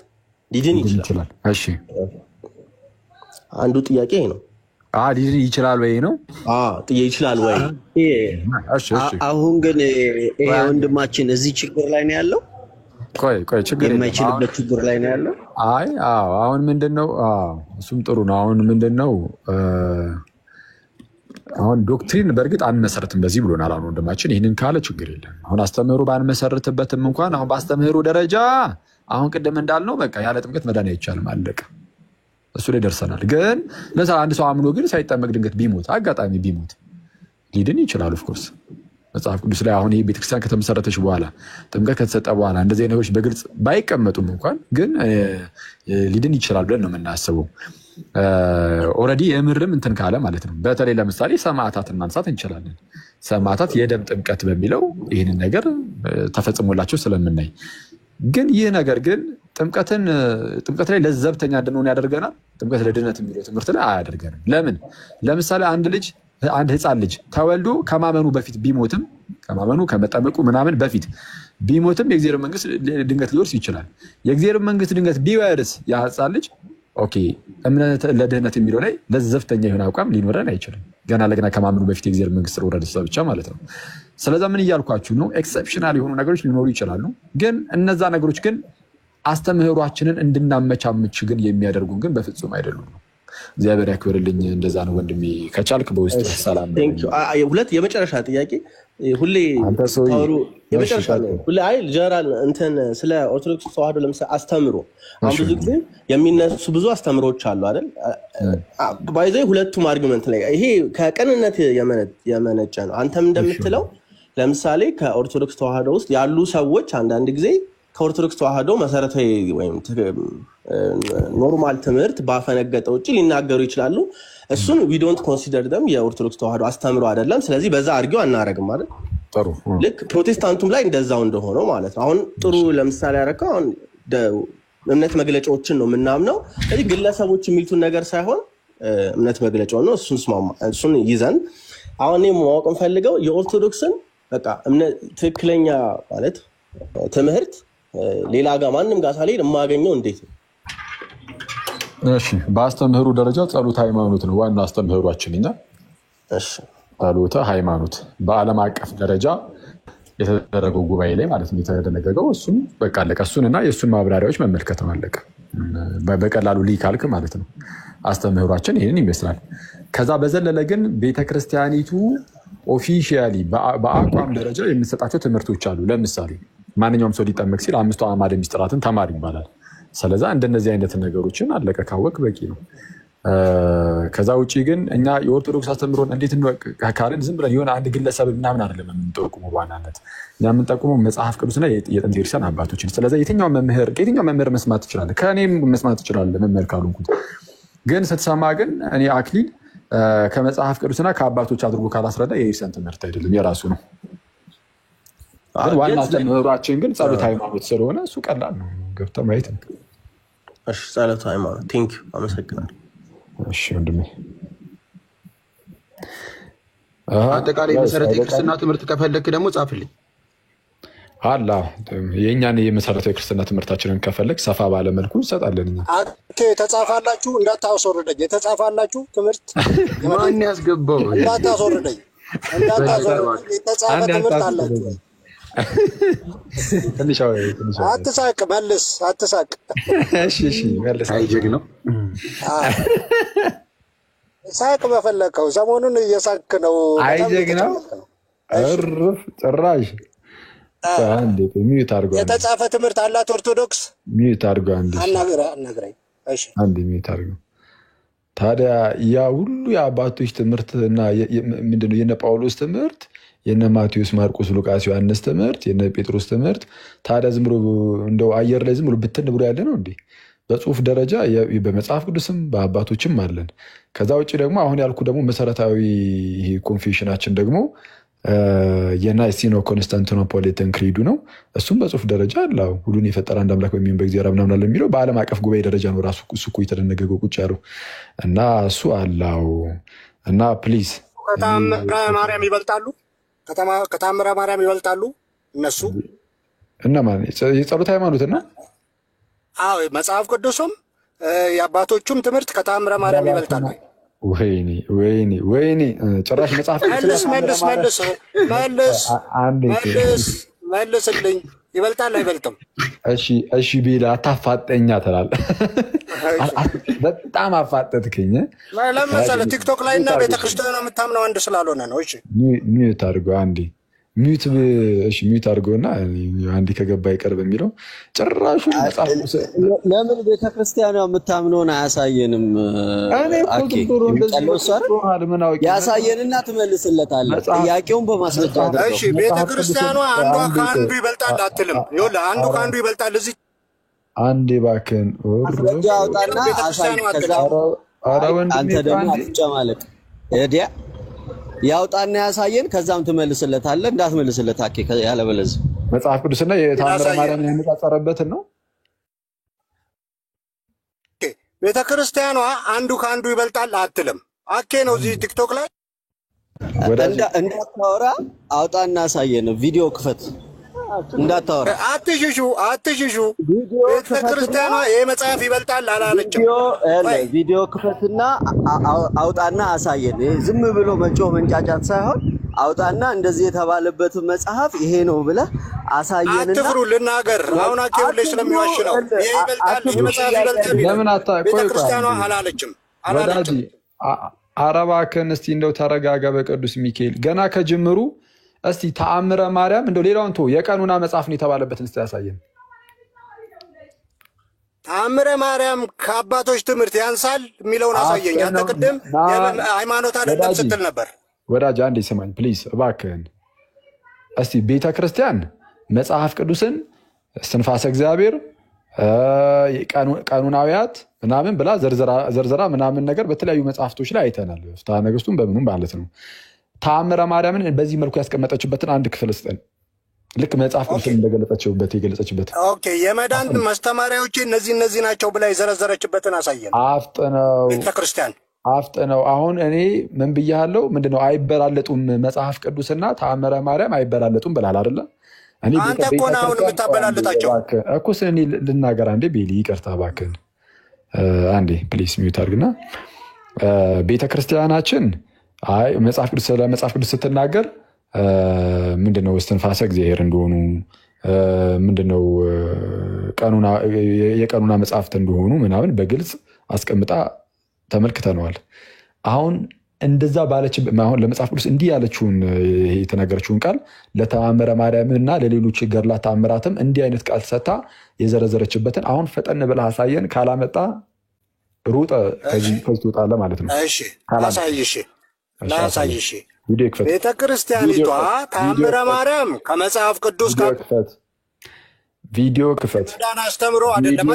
ሊድን ይችላል። እሺ አንዱ ጥያቄ ነው። ሊድን ይችላል ወይ ነው? ይችላል ወይ? አሁን ግን ይሄ ወንድማችን እዚህ ችግር ላይ ነው ያለው። ቆይ ችግር የማይችልበት ችግር ላይ ነው ያለው። አሁን ምንድነው? እሱም ጥሩ ነው። አሁን ምንድነው? አሁን ዶክትሪን በእርግጥ አንመሰርትም በዚህ ብሎናል። አሁን ወንድማችን ይህንን ካለ ችግር የለም። አሁን አስተምህሮ ባንመሰርትበትም እንኳን አሁን በአስተምህሮ ደረጃ አሁን ቅድም እንዳልነው በቃ ያለ ጥምቀት መዳን አይቻልም፣ አለቀ። እሱ ላይ ደርሰናል። ግን ለምሳሌ አንድ ሰው አምኖ ግን ሳይጠመቅ ድንገት ቢሞት፣ አጋጣሚ ቢሞት ሊድን ይችላል። ኦፍኮርስ መጽሐፍ ቅዱስ ላይ አሁን ቤተክርስቲያን ከተመሰረተች በኋላ ጥምቀት ከተሰጠ በኋላ እንደዚህ ነገሮች በግልጽ ባይቀመጡም እንኳን ግን ሊድን ይችላል ብለን ነው የምናስበው። ኦልሬዲ የምርም እንትን ካለ ማለት ነው። በተለይ ለምሳሌ ሰማዕታትን ማንሳት እንችላለን። ሰማዕታት የደም ጥምቀት በሚለው ይህንን ነገር ተፈጽሞላቸው ስለምናይ፣ ግን ይህ ነገር ግን ጥምቀት ላይ ለዘብተኛ እንድንሆን ያደርገናል። ጥምቀት ለድነት የሚለው ትምህርት ላይ አያደርገንም። ለምን? ለምሳሌ አንድ ህፃን ልጅ ተወልዶ ከማመኑ በፊት ቢሞትም ከመጠመቁ ምናምን በፊት ቢሞትም የእግዚአብሔር መንግስት ድንገት ሊወርስ ይችላል። የእግዚአብሔር መንግስት ድንገት ቢወርስ ያ ህፃን ልጅ እምነት ለድህነት የሚለው ላይ ለዘብተኛ የሆነ አቋም ሊኖረን አይችልም። ገና ለገና ከማመኑ በፊት የእግዚአብሔር መንግስት ወረደ ብቻ ማለት ነው። ስለዛ ምን እያልኳችሁ ነው? ኤክሰፕሽናል የሆኑ ነገሮች ሊኖሩ ይችላሉ። ግን እነዛ ነገሮች ግን አስተምህሯችንን እንድናመቻምች ግን የሚያደርጉን ግን በፍጹም አይደሉም። እግዚአብሔር ያክብርልኝ። እንደዛ ነው ወንድሜ። ከቻልክ በውስጥ ሰላም። ሁለት የመጨረሻ ጥያቄ ሁሌ የመጨረሻ ነው። ሁሌ ጀነራል ስለ ኦርቶዶክስ ተዋህዶ ለምሳሌ አስተምሮ አሁን ብዙ ጊዜ የሚነሱ ብዙ አስተምሮች አሉ አይደል? ባይዘ ሁለቱም አርጊመንት ላይ ይሄ ከቅንነት የመነጨ ነው። አንተም እንደምትለው ለምሳሌ ከኦርቶዶክስ ተዋህዶ ውስጥ ያሉ ሰዎች አንዳንድ ጊዜ ከኦርቶዶክስ ተዋህዶ መሰረታዊ ወይም ኖርማል ትምህርት ባፈነገጠ ውጭ ሊናገሩ ይችላሉ። እሱን ዊ ዶንት ኮንሲደር ደም የኦርቶዶክስ ተዋህዶ አስተምሮ አይደለም። ስለዚህ በዛ አርጊው አናረግም ማለት ጥሩ። ልክ ፕሮቴስታንቱም ላይ እንደዛው እንደሆነው ማለት ነው። አሁን ጥሩ ለምሳሌ ያረከው አሁን እምነት መግለጫዎችን ነው የምናምነው። ስለዚህ ግለሰቦች የሚሉትን ነገር ሳይሆን እምነት መግለጫው ነው። እሱን ይዘን አሁን ማወቅ እንፈልገው የኦርቶዶክስን በቃ ትክክለኛ ማለት ትምህርት ሌላ ጋር ማንም ጋር ሳልሄድ የማገኘው እንዴት ነው? እሺ በአስተምህሩ ደረጃ ጸሎት ሃይማኖት ነው ዋና አስተምህሯችን እኛ። እሺ ጸሎት ሃይማኖት በዓለም አቀፍ ደረጃ የተደረገው ጉባኤ ላይ ማለት ነው የተደነገገው። እሱን በቃ አለቀ። እሱንና የእሱን ማብራሪያዎች መመልከት ነው አለቀ። በቀላሉ ሊካልክ ማለት ነው። አስተምህሯችን ይህንን ይመስላል። ከዛ በዘለለ ግን ቤተክርስቲያኒቱ ኦፊሻሊ በአቋም ደረጃ የምትሰጣቸው ትምህርቶች አሉ። ለምሳሌ ማንኛውም ሰው ሊጠመቅ ሲል 5 አዕማደ ምስጢራትን ተማር ይባላል። ስለዛ እንደነዚህ አይነት ነገሮችን አለቀ ካወቅ በቂ ነው። ከዛ ውጪ ግን እኛ የኦርቶዶክስ አስተምህሮን እንዴት ካልን ዝም ብለን የሆነ አንድ ግለሰብ ምናምን አይደለም የምንጠቁመው። በዋናነት እኛ የምንጠቁመው መጽሐፍ ቅዱስና የጥንት ቤተክርስቲያን አባቶችን። ስለዚህ ከየትኛው መምህር መስማት ትችላለህ፣ ከእኔም መስማት ትችላለህ መምህር ካልሆንኩት። ግን ስትሰማ ግን እኔ አክሊል ከመጽሐፍ ቅዱስና ከአባቶች አድርጎ ካላስረዳ የቤተክርስቲያን ትምህርት አይደለም፣ የራሱ ነው። ዋና አስተምህሯችን ግን ጸሎተ ሃይማኖት ስለሆነ እሱ ቀላል ነው፣ ገብተህ ማየት ነው። እሺ ጸሎተ ሃይማኖት ቴንክ ዩ አመሰግናለሁ። እሺ ወንድሜ አጠቃላይ መሰረተ ክርስትና ትምህርት ከፈለክ ደግሞ ጻፍልኝ አላ የኛን የመሰረታዊ ክርስትና ትምህርታችንን ከፈለክ ሰፋ ባለ መልኩ እንሰጣለን። ኦኬ ተጻፋላችሁ እንዳታስወርደኝ፣ የተጻፋላችሁ ትምህርት ማን ያስገባው? እንዳታስወርደኝ የተጻፈ ትምህርት አላችሁ። ትንሽ አትሳቅ፣ መልስ አትሳቅ። እሺ መልስ። አይጀግ ነው ሳቅ በፈለከው ሰሞኑን እየሳቅ ነው። አይጀግ ነው እርፍ ጭራሽ። አንዴ ሚዩት አድርጎ የተጻፈ ትምህርት አላት ኦርቶዶክስ። ሚዩት አድርጎ አንዴ አናግረኝ። እሺ አንዴ ሚዩት አድርጎ። ታዲያ ያ ሁሉ የአባቶች ትምህርት እና ምንድነው የነ ጳውሎስ ትምህርት፣ የነ ማቴዎስ፣ ማርቆስ፣ ሉቃስ፣ ዮሐንስ ትምህርት፣ የነ ጴጥሮስ ትምህርት ታዲያ ዝም ብሎ እንደው አየር ላይ ዝም ብሎ ብትን ብሎ ያለ ነው እንዴ? በጽሁፍ ደረጃ በመጽሐፍ ቅዱስም በአባቶችም አለን። ከዛ ውጭ ደግሞ አሁን ያልኩ ደግሞ መሰረታዊ ኮንፌሽናችን ደግሞ የናይሲኖ ኮንስታንቲኖፖሊታን ክሪዱ ነው። እሱም በጽሁፍ ደረጃ አለው። ሁሉን የፈጠረ አንድ አምላክ በሚሆን በእግዚአብሔር ምናምን አለ የሚለው በዓለም አቀፍ ጉባኤ ደረጃ ነው ራሱ እሱ እኮ የተደነገገው ቁጭ ያለው እና እሱ አለው እና ፕሊዝ ከታምረ ማርያም ይበልጣሉ፣ ከታምረ ማርያም ይበልጣሉ እነሱ እነማን? የጸሎት ሃይማኖትና አዎ መጽሐፍ ቅዱስም የአባቶቹም ትምህርት ከታምረ ማርያም ይበልጣሉ። ወይኔ ጭራሽ መጽሐፍ መልስልኝ። ይበልጣል አይበልጥም? እሺ ቢል አታፋጠኛ ትላለህ። በጣም አፋጠትክኝ። ለምሳሌ ቲክቶክ ላይ እና ቤተክርስቲያን የምታምነው አንድ ስላልሆነ ነው። እሺ ሚዩት አድርገው አንዴ ሚዩት አድርገውና አንዴ ከገባ ይቀር በሚለው ጭራሹ ለምን ቤተክርስቲያኗ የምታምነውን አያሳየንም? ያሳየንና ትመልስለታለህ። ጥያቄውን በማስረጃ አድርገው። እሺ ቤተክርስቲያኗ አንዷ ከአንዱ ይበልጣል አትልም። ይኸውልህ አንዱ ከአንዱ ይበልጣል። እዚህ አንዴ እባክህን ማስረጃ አውጣና አሳይ። ከዛ አንተ ደግሞ አትጨማለቅ እዲያ ያውጣና ያሳየን። ከዛም ትመልስለታለህ። እንዳትመልስለት አኬ ያለበለዚያ መጽሐፍ ቅዱስና የታምረ ማርያም ያነጻጸረበትን ነው። ቤተክርስቲያኗ አንዱ ከአንዱ ይበልጣል አትልም። አኬ ነው እዚህ ቲክቶክ ላይ እንዳታወራ አውጣና ያሳየን። ቪዲዮ ክፈት። እንዳታወራ አትሽሹ። ቤተክርስቲያኗ ይሄ መጽሐፍ ይበልጣል አላለችም። ቪዲዮ ክፈትና አውጣና አሳየን። ዝም ብሎ መጮህ መንጫጫት ሳይሆን አውጣና እንደዚህ የተባለበትን መጽሐፍ ይሄ ነው ብለህ አሳየንና አትፍሩ። ልናገር አሁን አኬው ላይ ስለሚዋሽ ነው። ይሄ ይበልጣል፣ ይሄ መጽሐፍ ይበልጣል። ለምን ቤተክርስቲያኗ አላለችም። አረባከን እስቲ እንደው ተረጋጋ። በቅዱስ ሚካኤል ገና ከጅምሩ እስቲ ተአምረ ማርያም እንደው ሌላውን ተው፣ የቀኑና መጽሐፍ ነው የተባለበትን እስቲ ያሳየን። ተአምረ ማርያም ከአባቶች ትምህርት ያንሳል የሚለውን አሳየኝ። አንተ ቅድም ሃይማኖት አይደለም ስትል ነበር። ወዳጅ አንዴ ስማኝ ፕሊዝ እባክህን። እስቲ ቤተክርስቲያን መጽሐፍ ቅዱስን እስትንፋሰ እግዚአብሔር ቀኑናዊያት ምናምን ብላ ዘርዘራ ምናምን ነገር በተለያዩ መጽሐፍቶች ላይ አይተናል። ፍትሐ ነገሥቱን በምኑም ማለት ነው። ተአምረ ማርያምን በዚህ መልኩ ያስቀመጠችበትን አንድ ክፍል ስጠን። ልክ መጽሐፍ ቅዱስን እንደገለጸችበት የገለጸችበት። ኦኬ የመዳን ማስተማሪያዎች እነዚህ ናቸው ብላ የዘረዘረችበትን አሳየን። አፍጥነው ቤተክርስቲያን አፍጥነው። አሁን እኔ ምን ብያለሁ? ምንድነው አይበላለጡም? መጽሐፍ ቅዱስና ተአምረ ማርያም አይበላለጡም ብላል አይደለ? አንተ እኮ ነው አሁን የምታበላልጣቸው እኮ። እኔ ልናገር አንዴ ቤሊ፣ ይቅርታ እባክህን አንዴ ፕሊስ ሚዩት አድርግና። ቤተክርስቲያናችን መጽሐፍ ቅዱስ ስለ መጽሐፍ ቅዱስ ስትናገር ምንድነው እስትንፋሰ እግዚአብሔር እንደሆኑ ምንድነው የቀኑና መጽሐፍት እንደሆኑ ምናምን በግልጽ አስቀምጣ ተመልክተነዋል። አሁን እንደዛ ባለች አሁን ለመጽሐፍ ቅዱስ እንዲህ ያለችውን የተናገረችውን ቃል ለተአምረ ማርያምና ለሌሎች ገድላት ተአምራትም እንዲህ አይነት ቃል ሰታ የዘረዘረችበትን አሁን ፈጠን ብለህ አሳየን። ካላመጣ ሩጠ ከዚህ ትወጣለህ ማለት ነው። እሺ ላሳይሽ። ቤተ ክርስቲያኒቷ ተአምረ ማርያም ከመጽሐፍ ቅዱስ ጋር ቪዲዮ ክፈት። ዳና አስተምሮ አይደለም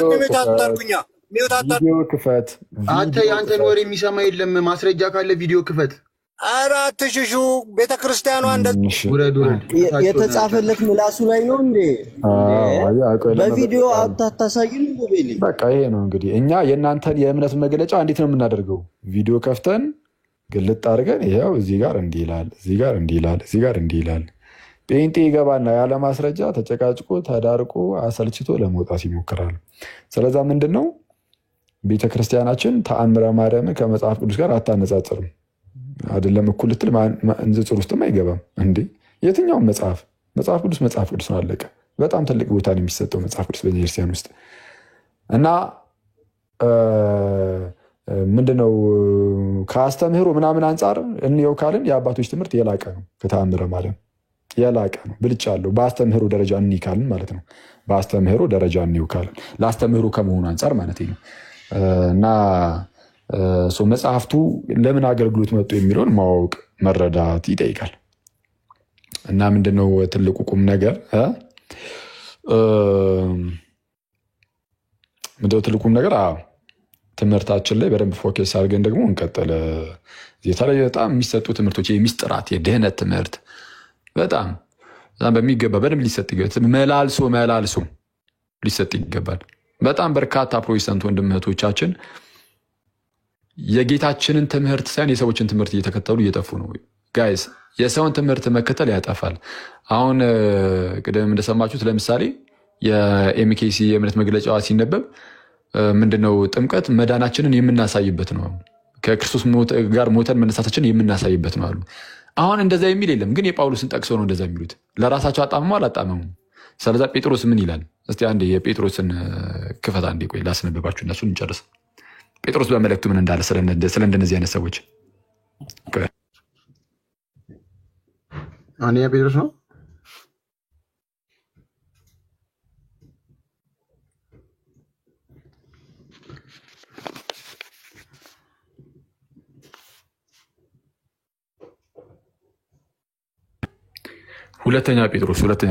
ቪዲዮ ክፈት። አንተ ያንተን ወሬ የሚሰማ የለም። ማስረጃ ካለ ቪዲዮ ክፈት። ኧረ አትሽሹ። ቤተ ክርስቲያኗ እንደዚህ የተጻፈለት ምላሱ ላይ ነው እንዴ? በቪዲዮ አታሳይም እንዴ? በቃ ይሄ ነው እንግዲህ እኛ የእናንተን የእምነት መግለጫ እንዴት ነው የምናደርገው? ቪዲዮ ከፍተን ግልጥ አድርገን ይኸው እዚህ ጋር እንዲህ ይላል፣ እዚህ ጋር እንዲህ ይላል፣ እዚህ ጋር እንዲህ ይላል። ጴንጤ ይገባና ያለ ማስረጃ ተጨቃጭቆ ተዳርቆ አሰልችቶ ለመውጣት ይሞክራል። ስለዛ ምንድን ነው ቤተክርስቲያናችን ተአምረ ማርያምን ከመጽሐፍ ቅዱስ ጋር አታነጻጽርም። አይደለም እኩል ልትል ንጽጽር ውስጥም አይገባም እንዴ። የትኛውም መጽሐፍ ቅዱስ ነው፣ አለቀ። በጣም ትልቅ ቦታ ነው የሚሰጠው መጽሐፍ ቅዱስ በቤተክርስቲያን ውስጥ እና ምንድነው ከአስተምህሮ ምናምን አንጻር እንየው ካልን የአባቶች ትምህርት የላቀ ነው። ከተአምረ ማርያም የላቀ ነው፣ ብልጫ አለው። በአስተምህሮ ደረጃ እንይ ካልን ማለት ነው። በአስተምህሮ ደረጃ እንየው ካልን ለአስተምህሮ ከመሆኑ አንጻር ማለት ነው። እና መጽሐፍቱ ለምን አገልግሎት መጡ የሚለውን ማወቅ መረዳት ይጠይቃል። እና ምንድነው ትልቁ ቁም ነገር ትምህርታችን ላይ በደንብ ፎከስ አድርገን ደግሞ እንቀጥል። የተለያዩ በጣም የሚሰጡ ትምህርቶች የሚስጥራት የድህነት ትምህርት በጣም በሚገባ በደንብ ሊሰጥ ይገባል። መላልሶ ሊሰጥ ይገባል። በጣም በርካታ ፕሮቴስታንት ወንድም እህቶቻችን የጌታችንን ትምህርት ሳይሆን የሰዎችን ትምህርት እየተከተሉ እየጠፉ ነው። ጋይስ የሰውን ትምህርት መከተል ያጠፋል። አሁን ቅድም እንደሰማችሁት ለምሳሌ የኤምኬሲ የእምነት መግለጫዋ ሲነበብ ምንድነው ጥምቀት መዳናችንን የምናሳይበት ነው፣ ከክርስቶስ ጋር ሞተን መነሳታችንን የምናሳይበት ነው አሉ። አሁን እንደዛ የሚል የለም፣ ግን የጳውሎስን ጠቅሰው ነው እንደዛ የሚሉት። ለራሳቸው አጣመሙ አላጣመሙ። ስለዛ ጴጥሮስ ምን ይላል? እስቲ አንዴ የጴጥሮስን ክፈት አንዴ ቆይ ላስነብባችሁ፣ እነሱን እንጨርስ። ጴጥሮስ በመልእክቱ ምን እንዳለ ስለ እንደነዚህ አይነት ሰዎች አንደኛ ጴጥሮስ ነው ሁለተኛ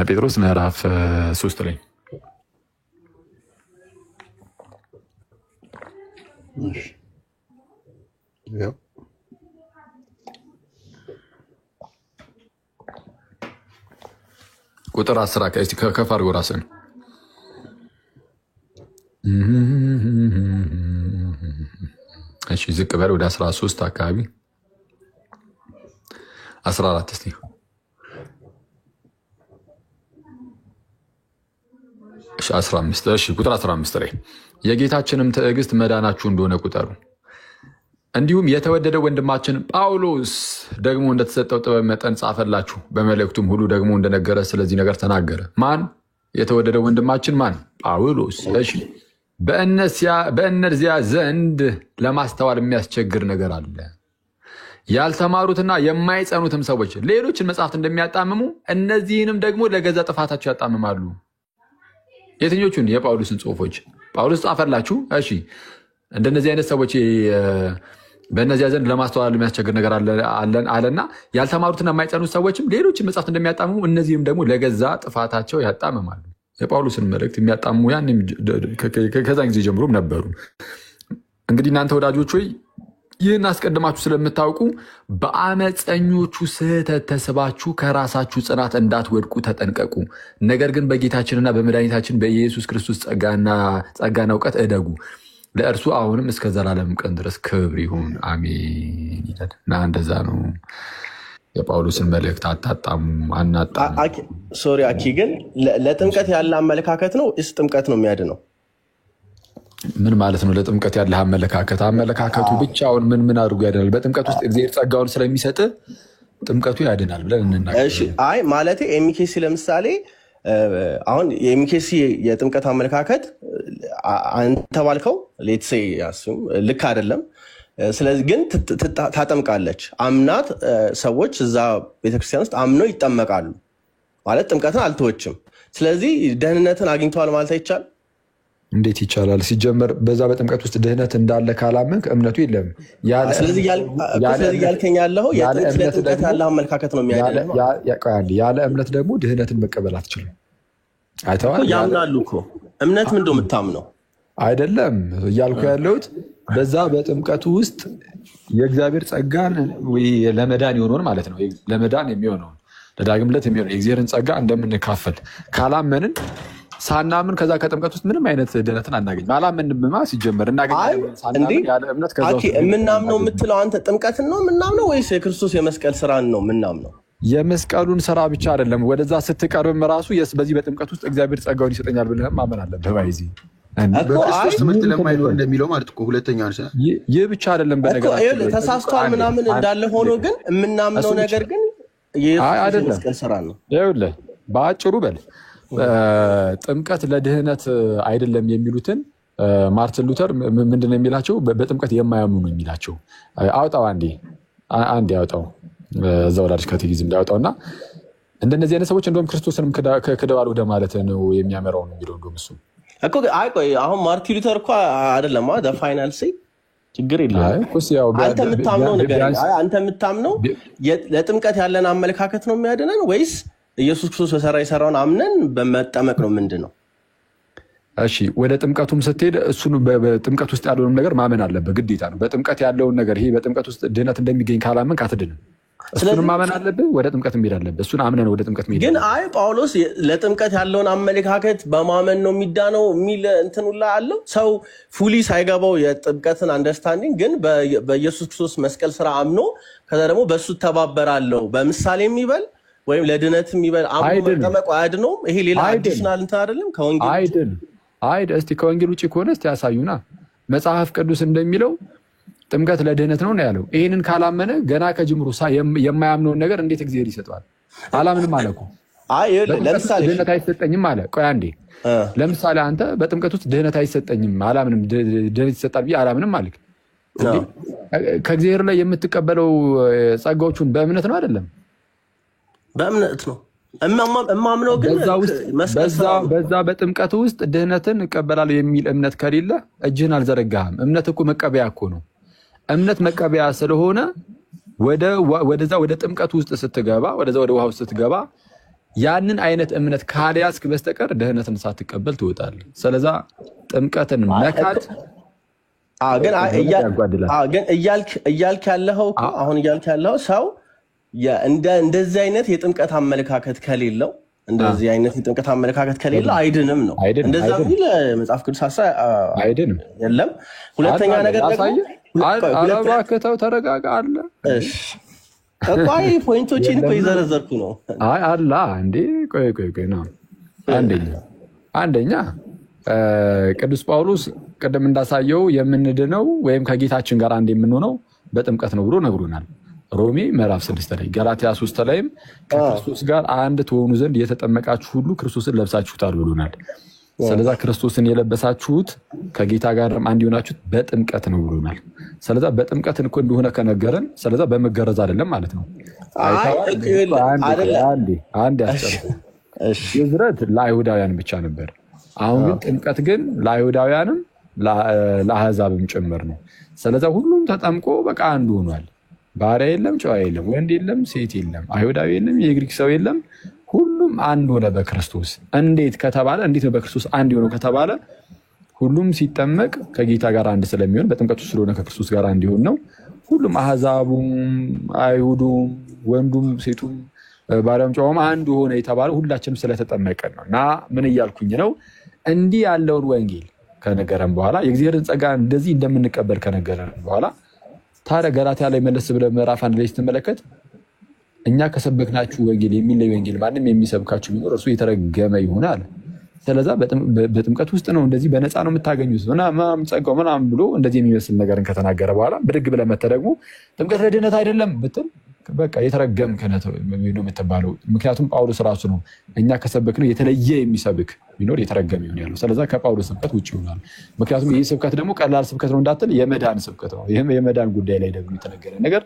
ጴጥሮስ ምዕራፍ 3 ላይ ቁጥር 10 ከፍ አድርጎ ራስን ዝቅ በል ወደ 13 አካባቢ 14 እስቲ ቁጥር 15 ላይ የጌታችንም ትዕግስት መዳናችሁ እንደሆነ ቁጠሩ። እንዲሁም የተወደደ ወንድማችን ጳውሎስ ደግሞ እንደተሰጠው ጥበብ መጠን ጻፈላችሁ። በመልእክቱም ሁሉ ደግሞ እንደነገረ ስለዚህ ነገር ተናገረ። ማን? የተወደደ ወንድማችን ማን? ጳውሎስ። በእነዚያ ዘንድ ለማስተዋል የሚያስቸግር ነገር አለ። ያልተማሩትና የማይጸኑትም ሰዎች ሌሎችን መጽሐፍት እንደሚያጣምሙ እነዚህንም ደግሞ ለገዛ ጥፋታቸው ያጣምማሉ። የትኞቹን? የጳውሎስን ጽሑፎች ጳውሎስ ጻፈላችሁ። እሺ እንደነዚህ አይነት ሰዎች በእነዚያ ዘንድ ለማስተዋል የሚያስቸግር ነገር አለና ያልተማሩትና የማይጸኑት ሰዎችም ሌሎችን መጽሐፍት እንደሚያጣምሙ እነዚህም ደግሞ ለገዛ ጥፋታቸው ያጣምማሉ። የጳውሎስን መልእክት የሚያጣምሙ ከዛን ጊዜ ጀምሮም ነበሩ። እንግዲህ እናንተ ወዳጆች ሆይ ይህን አስቀድማችሁ ስለምታውቁ በአመፀኞቹ ስህተት ተስባችሁ ከራሳችሁ ጽናት እንዳትወድቁ ተጠንቀቁ። ነገር ግን በጌታችንና በመድኃኒታችን በኢየሱስ ክርስቶስ ጸጋና እውቀት እደጉ። ለእርሱ አሁንም እስከ ዘላለም ቀን ድረስ ክብር ይሁን አሜን ይላል። እና እንደዛ ነው። የጳውሎስን መልእክት አታጣሙ፣ አናጣሙ። ሶሪ አኪ፣ ግን ለጥምቀት ያለ አመለካከት ነው እስ ጥምቀት ነው የሚያድነው? ምን ማለት ነው? ለጥምቀት ያለ አመለካከቱ ብቻውን ምን አድርጎ ያድናል? በጥምቀት ውስጥ እግዚአብሔር ጸጋውን ስለሚሰጥ ጥምቀቱ ያድናል ብለን እንናገር። እሺ፣ አይ ማለቴ ኤምኬሲ ለምሳሌ አሁን የኤምኬሲ የጥምቀት አመለካከት አንተ ባልከው ሌትሴ ልክ አይደለም። ስለዚህ ግን ታጠምቃለች። አምናት ሰዎች እዛ ቤተክርስቲያን ውስጥ አምነው ይጠመቃሉ ማለት ጥምቀትን አልተወችም። ስለዚህ ደህንነትን አግኝተዋል ማለት አይቻልም። እንዴት ይቻላል? ሲጀመር በዛ በጥምቀት ውስጥ ድህነት እንዳለ ካላመንክ እምነቱ የለም። ስለዚህ ያልከኝ ያለው ለጥምቀት ያለ አመለካከት ነው የሚያደርገው። ያለ እምነት ደግሞ ድህነትን መቀበል አትችልም። አይተዋል። ያምናሉ እኮ እምነት ምን እንደው የምታምነው አይደለም እያልኩ ያለሁት በዛ በጥምቀቱ ውስጥ የእግዚአብሔር ጸጋን ለመዳን የሆነውን ማለት ነው። ለመዳን የሚሆነውን ለዳግም ልደት የሚሆነው የእግዚአብሔርን ጸጋ እንደምንካፈል ካላመንን ሳናምን ከዛ ከጥምቀት ውስጥ ምንም አይነት ድነትን አናገኝም። አላመንንማ ሲጀመር እናገኛለን። ሳናምን ያለ እምነት ከዛ ውስጥ የምናምነው የምትለው አንተ ጥምቀትን ነው የምናምነው ወይስ የክርስቶስ የመስቀል ስራን ነው የምናምነው? የመስቀሉን ስራ ብቻ አይደለም። ወደዛ ስትቀርብም ራሱ በዚህ በጥምቀት ውስጥ እግዚአብሔር ጸጋውን ይሰጠኛል ብለህ ማመን አለብህ። ባይዚ በክርስቶስ ትምህርት ለማይኖር እንደሚለው ማለት እኮ ሁለተኛ ነው። ይህ ብቻ አይደለም። በነገራችን ተሳስቷል ምናምን እንዳለ ሆኖ ግን የምናምነው ነገር ግን የኢየሱስ መስቀል ስራ ነው። ይኸውልህ በአጭሩ በል ጥምቀት ለድህነት አይደለም የሚሉትን ማርቲን ሉተር ምንድነው የሚላቸው? በጥምቀት የማያምኑ ነው የሚላቸው። አውጣው አንዴ አውጣው እዛ ወላጅ ካቴኪዝም እንዳያወጣውና እንደነዚህ አይነት ሰዎች እንደውም ክርስቶስንም ክደዋል ወደ ማለት ነው የሚያመራው ነው የሚለው እንደውም እሱ እኮ ቆይ አሁን ማርቲን ሉተር እኮ አይደለም ፋይናል ሴ ችግር የለም። አንተ የምታምነው ነገር አንተ የምታምነው ለጥምቀት ያለን አመለካከት ነው የሚያድነን ወይስ ኢየሱስ ክርስቶስ የሰራውን አምነን በመጠመቅ ነው ምንድነው? እሺ ወደ ጥምቀቱም ስትሄድ እሱን በጥምቀት ውስጥ ያለውን ነገር ማመን አለበት፣ ግዴታ ነው። በጥምቀት ያለውን ነገር ይሄ በጥምቀት ውስጥ ድህነት እንደሚገኝ ካላመንክ አትድንም። እሱን ማመን አለብህ፣ ወደ ጥምቀት መሄድ አለብህ። እሱን አምነን ወደ ጥምቀት መሄድ ግን ጳውሎስ ለጥምቀት ያለውን አመለካከት በማመን ነው የሚዳነው የሚል እንትኑላ አለው። ሰው ፉሊ ሳይገባው የጥምቀትን አንደርስታንዲንግ ግን በኢየሱስ ክርስቶስ መስቀል ስራ አምኖ ከዛ ደግሞ በሱ ተባበራለሁ በምሳሌ የሚበል ወይም ለድነት የሚበል አምኖ መጠመቅ አያድነውም። ይሄ ሌላ አዲሽናል እንትን አይደለም ከወንጌል አይደል? እስቲ ከወንጌል ውጪ ከሆነ እስቲ ያሳዩና። መጽሐፍ ቅዱስ እንደሚለው ጥምቀት ለድህነት ነው ያለው። ይሄንን ካላመነ ገና ከጅምሩ የማያምነውን ነገር እንዴት እግዚአብሔር ይሰጠዋል? አላምንም አለ እኮ። ለምሳሌ ድህነት አይሰጠኝም አለ። ቆይ አንዴ፣ ለምሳሌ አንተ በጥምቀት ውስጥ ድህነት አይሰጠኝም አላምንም፣ ድህነት ይሰጣል ብዬ አላምንም አልክ። ከእግዚአብሔር ላይ የምትቀበለው ጸጋዎቹን በእምነት ነው አይደለም? በእምነት ነው እማምነው። ግን በዛ በጥምቀት ውስጥ ድህነትን እቀበላለሁ የሚል እምነት ከሌለ እጅህን አልዘረጋህም። እምነት እኮ መቀበያ እኮ ነው። እምነት መቀበያ ስለሆነ ወደዛ ወደ ጥምቀት ውስጥ ስትገባ፣ ወደዛ ወደ ውሃ ውስጥ ስትገባ ያንን አይነት እምነት ካልያዝክ በስተቀር ድህነትን ሳትቀበል ትወጣለህ። ስለዛ ጥምቀትን መካድ ግን እያልክ ያለኸው አሁን እያልክ ያለኸው ሰው እንደዚህ አይነት የጥምቀት አመለካከት ከሌለው እንደዚህ አይነት የጥምቀት አመለካከት ከሌለው አይድንም ነው። እንደዛ ቢል መጽሐፍ ቅዱስ አይድንም የለም። ሁለተኛ ነገር ደግሞ አለባከተው ተረጋጋ አለ። እሺ ቆይ ፖይንቶችን እኮ ይዘረዘርኩ ነው። አላ እንዴ ቆይ ነው። አንደኛ ቅዱስ ጳውሎስ ቀደም እንዳሳየው የምንድነው ወይም ከጌታችን ጋር አንድ የምንሆነው በጥምቀት ነው ብሎ ነግሮናል። ሮሜ ምዕራፍ 6 ላይ ገላትያ 3 ላይም ከክርስቶስ ጋር አንድ ትሆኑ ዘንድ የተጠመቃችሁ ሁሉ ክርስቶስን ለብሳችሁታል ብሎናል። ስለዛ ክርስቶስን የለበሳችሁት ከጌታ ጋር አንድ የሆናችሁት በጥምቀት ነው ብሎናል። ስለዛ በጥምቀት እኮ እንደሆነ ከነገረን ስለዛ በመገረዝ አይደለም ማለት ነው። አንድ ያስጨርሱ። ግዝረት ለአይሁዳውያን ብቻ ነበር። አሁን ግን ጥምቀት ግን ለአይሁዳውያንም ለአሕዛብም ጭምር ነው። ስለዛ ሁሉም ተጠምቆ በቃ አንድ ሆኗል። ባሪያ የለም፣ ጨዋ የለም፣ ወንድ የለም፣ ሴት የለም፣ አይሁዳዊ የለም፣ የግሪክ ሰው የለም፣ ሁሉም አንድ ሆነ በክርስቶስ። እንዴት ከተባለ እንዴት ነው በክርስቶስ አንድ የሆነው ከተባለ ሁሉም ሲጠመቅ ከጌታ ጋር አንድ ስለሚሆን በጥምቀቱ ስለሆነ ከክርስቶስ ጋር አንድ ይሆን ነው። ሁሉም አሕዛቡም፣ አይሁዱም፣ ወንዱም፣ ሴቱም፣ ባሪያውም፣ ጨዋውም አንድ ሆነ የተባለ ሁላችንም ስለተጠመቀን ነው። እና ምን እያልኩኝ ነው? እንዲህ ያለውን ወንጌል ከነገረን በኋላ የእግዚአብሔርን ጸጋ እንደዚህ እንደምንቀበል ከነገረን በኋላ ታዲያ ገላትያ ላይ መለስ ብለህ ምዕራፍ 1 ላይ ስትመለከት እኛ ከሰበክናችሁ ወንጌል የሚለይ ወንጌል ማንም የሚሰብካችሁ ቢኖር እርሱ የተረገመ ይሁን አለ። ስለዛ በጥምቀት ውስጥ ነው እንደዚህ በነፃ ነው የምታገኙት ምናምን ጸጋው ምናምን ብሎ እንደዚህ የሚመስል ነገርን ከተናገረ በኋላ ብድግ ብለህ መተህ ደግሞ ጥምቀት ለድህነት አይደለም ብትል በቃ የተረገምክ ነው የምትባለው። ምክንያቱም ጳውሎስ ራሱ ነው እኛ ከሰበክ ነው የተለየ የሚሰብክ ቢኖር የተረገመ ይሆን ያለው። ስለዚህ ከጳውሎስ ስብከት ውጭ ይሆናል። ምክንያቱም ይህ ስብከት ደግሞ ቀላል ስብከት ነው እንዳትል የመዳን ስብከት ነው። ይህም የመዳን ጉዳይ ላይ ደግሞ የተነገረ ነገር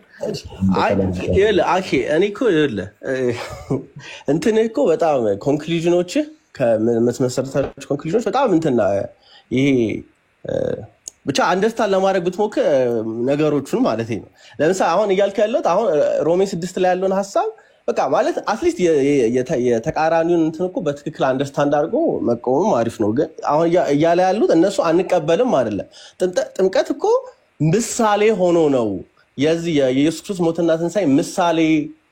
እኔ እኮ እንትን እኮ በጣም ኮንክሉዥኖች ከመሰረታቸው ኮንክሉዥኖች በጣም እንትና ይሄ ብቻ አንደርስታንድ ለማድረግ ብትሞክር ነገሮቹን ማለት ነው። ለምሳሌ አሁን እያልክ ያለሁት አሁን ሮሜ 6 ላይ ያለውን ሐሳብ በቃ ማለት አትሊስት የተቃራኒውን እንትን እኮ በትክክል አንደርስታንድ አድርጎ መቆም አሪፍ ነው። ግን አሁን እያለ ያሉት እነሱ አንቀበልም አይደለም። ጥምቀት እኮ ምሳሌ ሆኖ ነው የዚህ የኢየሱስ ክርስቶስ ሞትና ትንሣኤ ምሳሌ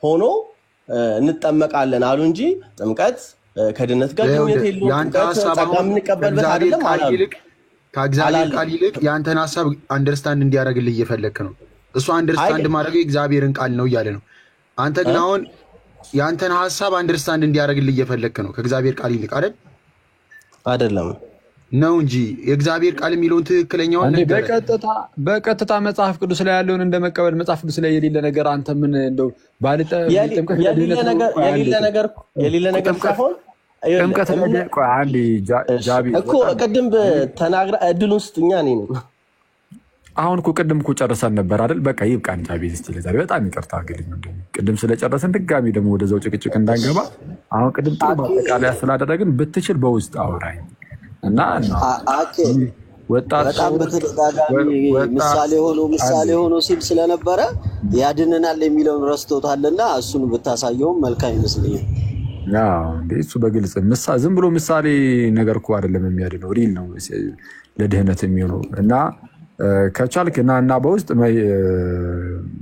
ሆኖ እንጠመቃለን አሉ እንጂ ጥምቀት ከድነት ጋር ግንኙነት የለውም። ጥምቀት ጸጋ የምንቀበልበት አይደለም አላሉ። ከእግዚአብሔር ቃል ይልቅ የአንተን ሀሳብ አንደርስታንድ እንዲያደርግልህ እየፈለግክ ነው። እሱ አንደርስታንድ ማድረግ የእግዚአብሔርን ቃል ነው እያለ ነው። አንተ ግን አሁን የአንተን ሀሳብ አንደርስታንድ እንዲያደርግልህ እየፈለግክ ነው ከእግዚአብሔር ቃል ይልቅ አይደለም ነው እንጂ የእግዚአብሔር ቃል የሚለውን ትክክለኛውን በቀጥታ መጽሐፍ ቅዱስ ላይ ያለውን እንደመቀበል መጽሐፍ ቅዱስ ላይ የሌለ ነገር አንተ ምን እንደው የሌለ ነገር ሳይሆን ጥምቀት አንድ ጃቢ እኮ ቅድም ተናግራ እድሉን ስጥኛ ነኝ። አሁን እኮ ቅድም እኮ ጨርሰን ነበር አይደል? በቃ ይብቃን ጃቢ። እስቲ ለዛሬ በጣም ይቅርታ አግልኝ። ቅድም ስለጨረሰን ድጋሚ ደግሞ ወደዛው ጭቅጭቅ እንዳንገባ አሁን ቅድም ጥሩ ማጠቃለያ ስላደረግን ብትችል በውስጥ አውራኝ እና ወጣት በጣም በተደጋጋሚ ምሳሌ ሆኖ ሲል ስለነበረ ያድነናል የሚለውን ረስቶታልና እሱን ብታሳየውም መልካም ይመስለኛል። እሱ በግልጽ ዝም ብሎ ምሳሌ ነገር እኮ አይደለም የሚያድነው፣ ሪል ነው ለድህነት የሚሆነው። እና ከቻልክ እና በውስጥ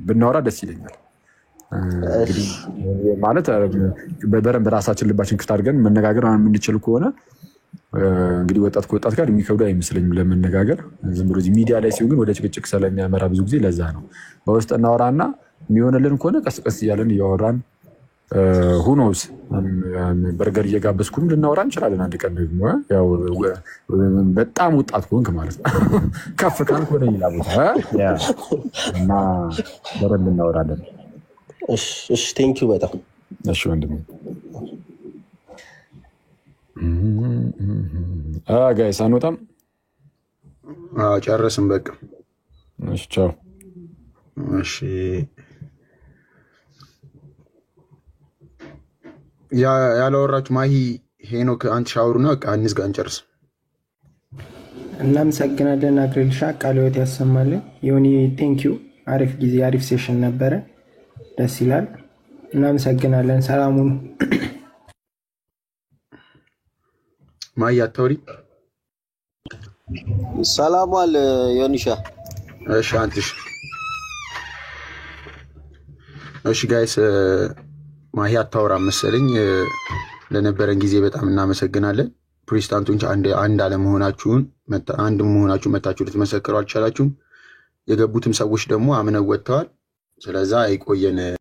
ብናወራ ደስ ይለኛል። ማለት በደንብ ራሳችን ልባችን ክፍት አድርገን መነጋገር የምንችል ከሆነ እንግዲህ ወጣት ከወጣት ጋር የሚከብዱ አይመስለኝም ለመነጋገር። ዝም ብሎ ሚዲያ ላይ ሲሆን ግን ወደ ጭቅጭቅ ስለሚያመራ ብዙ ጊዜ ለዛ ነው። በውስጥ እናወራና የሚሆንልን ከሆነ ቀስ ቀስ እያለን እያወራን ሁኖስ በርገር እየጋበዝኩም ልናወራ እንችላለን። አንድ ቀን ደግሞ ያው በጣም ወጣት ከሆንክ ማለት ነው ከፍ ካልክ ወደ ሌላ ቦታ እና በረን እናወራለን። እሺ ቴንኪው በጣም እሺ ወንድሜ። ጋይስ አንወጣም? ጨረስን በቃ። እሺ ቻው። እሺ ያላወራችሁ ማሂ ሄኖክ አንተ ሻወሩና በቃ እንዝጋ እንጨርስ። እናመሰግናለን። አግሬልሻ ቃለ ሕይወት ያሰማልን። ዮኒ ቴንኪዩ። አሪፍ ጊዜ አሪፍ ሴሽን ነበረ፣ ደስ ይላል። እናመሰግናለን። ሰላሙን ማሂ አታውሪ። ሰላም ዋል ዮኒሻ። እሺ አንተሽ። እሺ ጋይስ ማሂ አታወራ መሰለኝ። ለነበረን ጊዜ በጣም እናመሰግናለን። ፕሮቴስታንቶች አንድ አለመሆናችሁን መታችሁ ልትመሰክሩ አልቻላችሁም። የገቡትም ሰዎች ደግሞ አምነው ወጥተዋል። ስለዛ አይቆየን።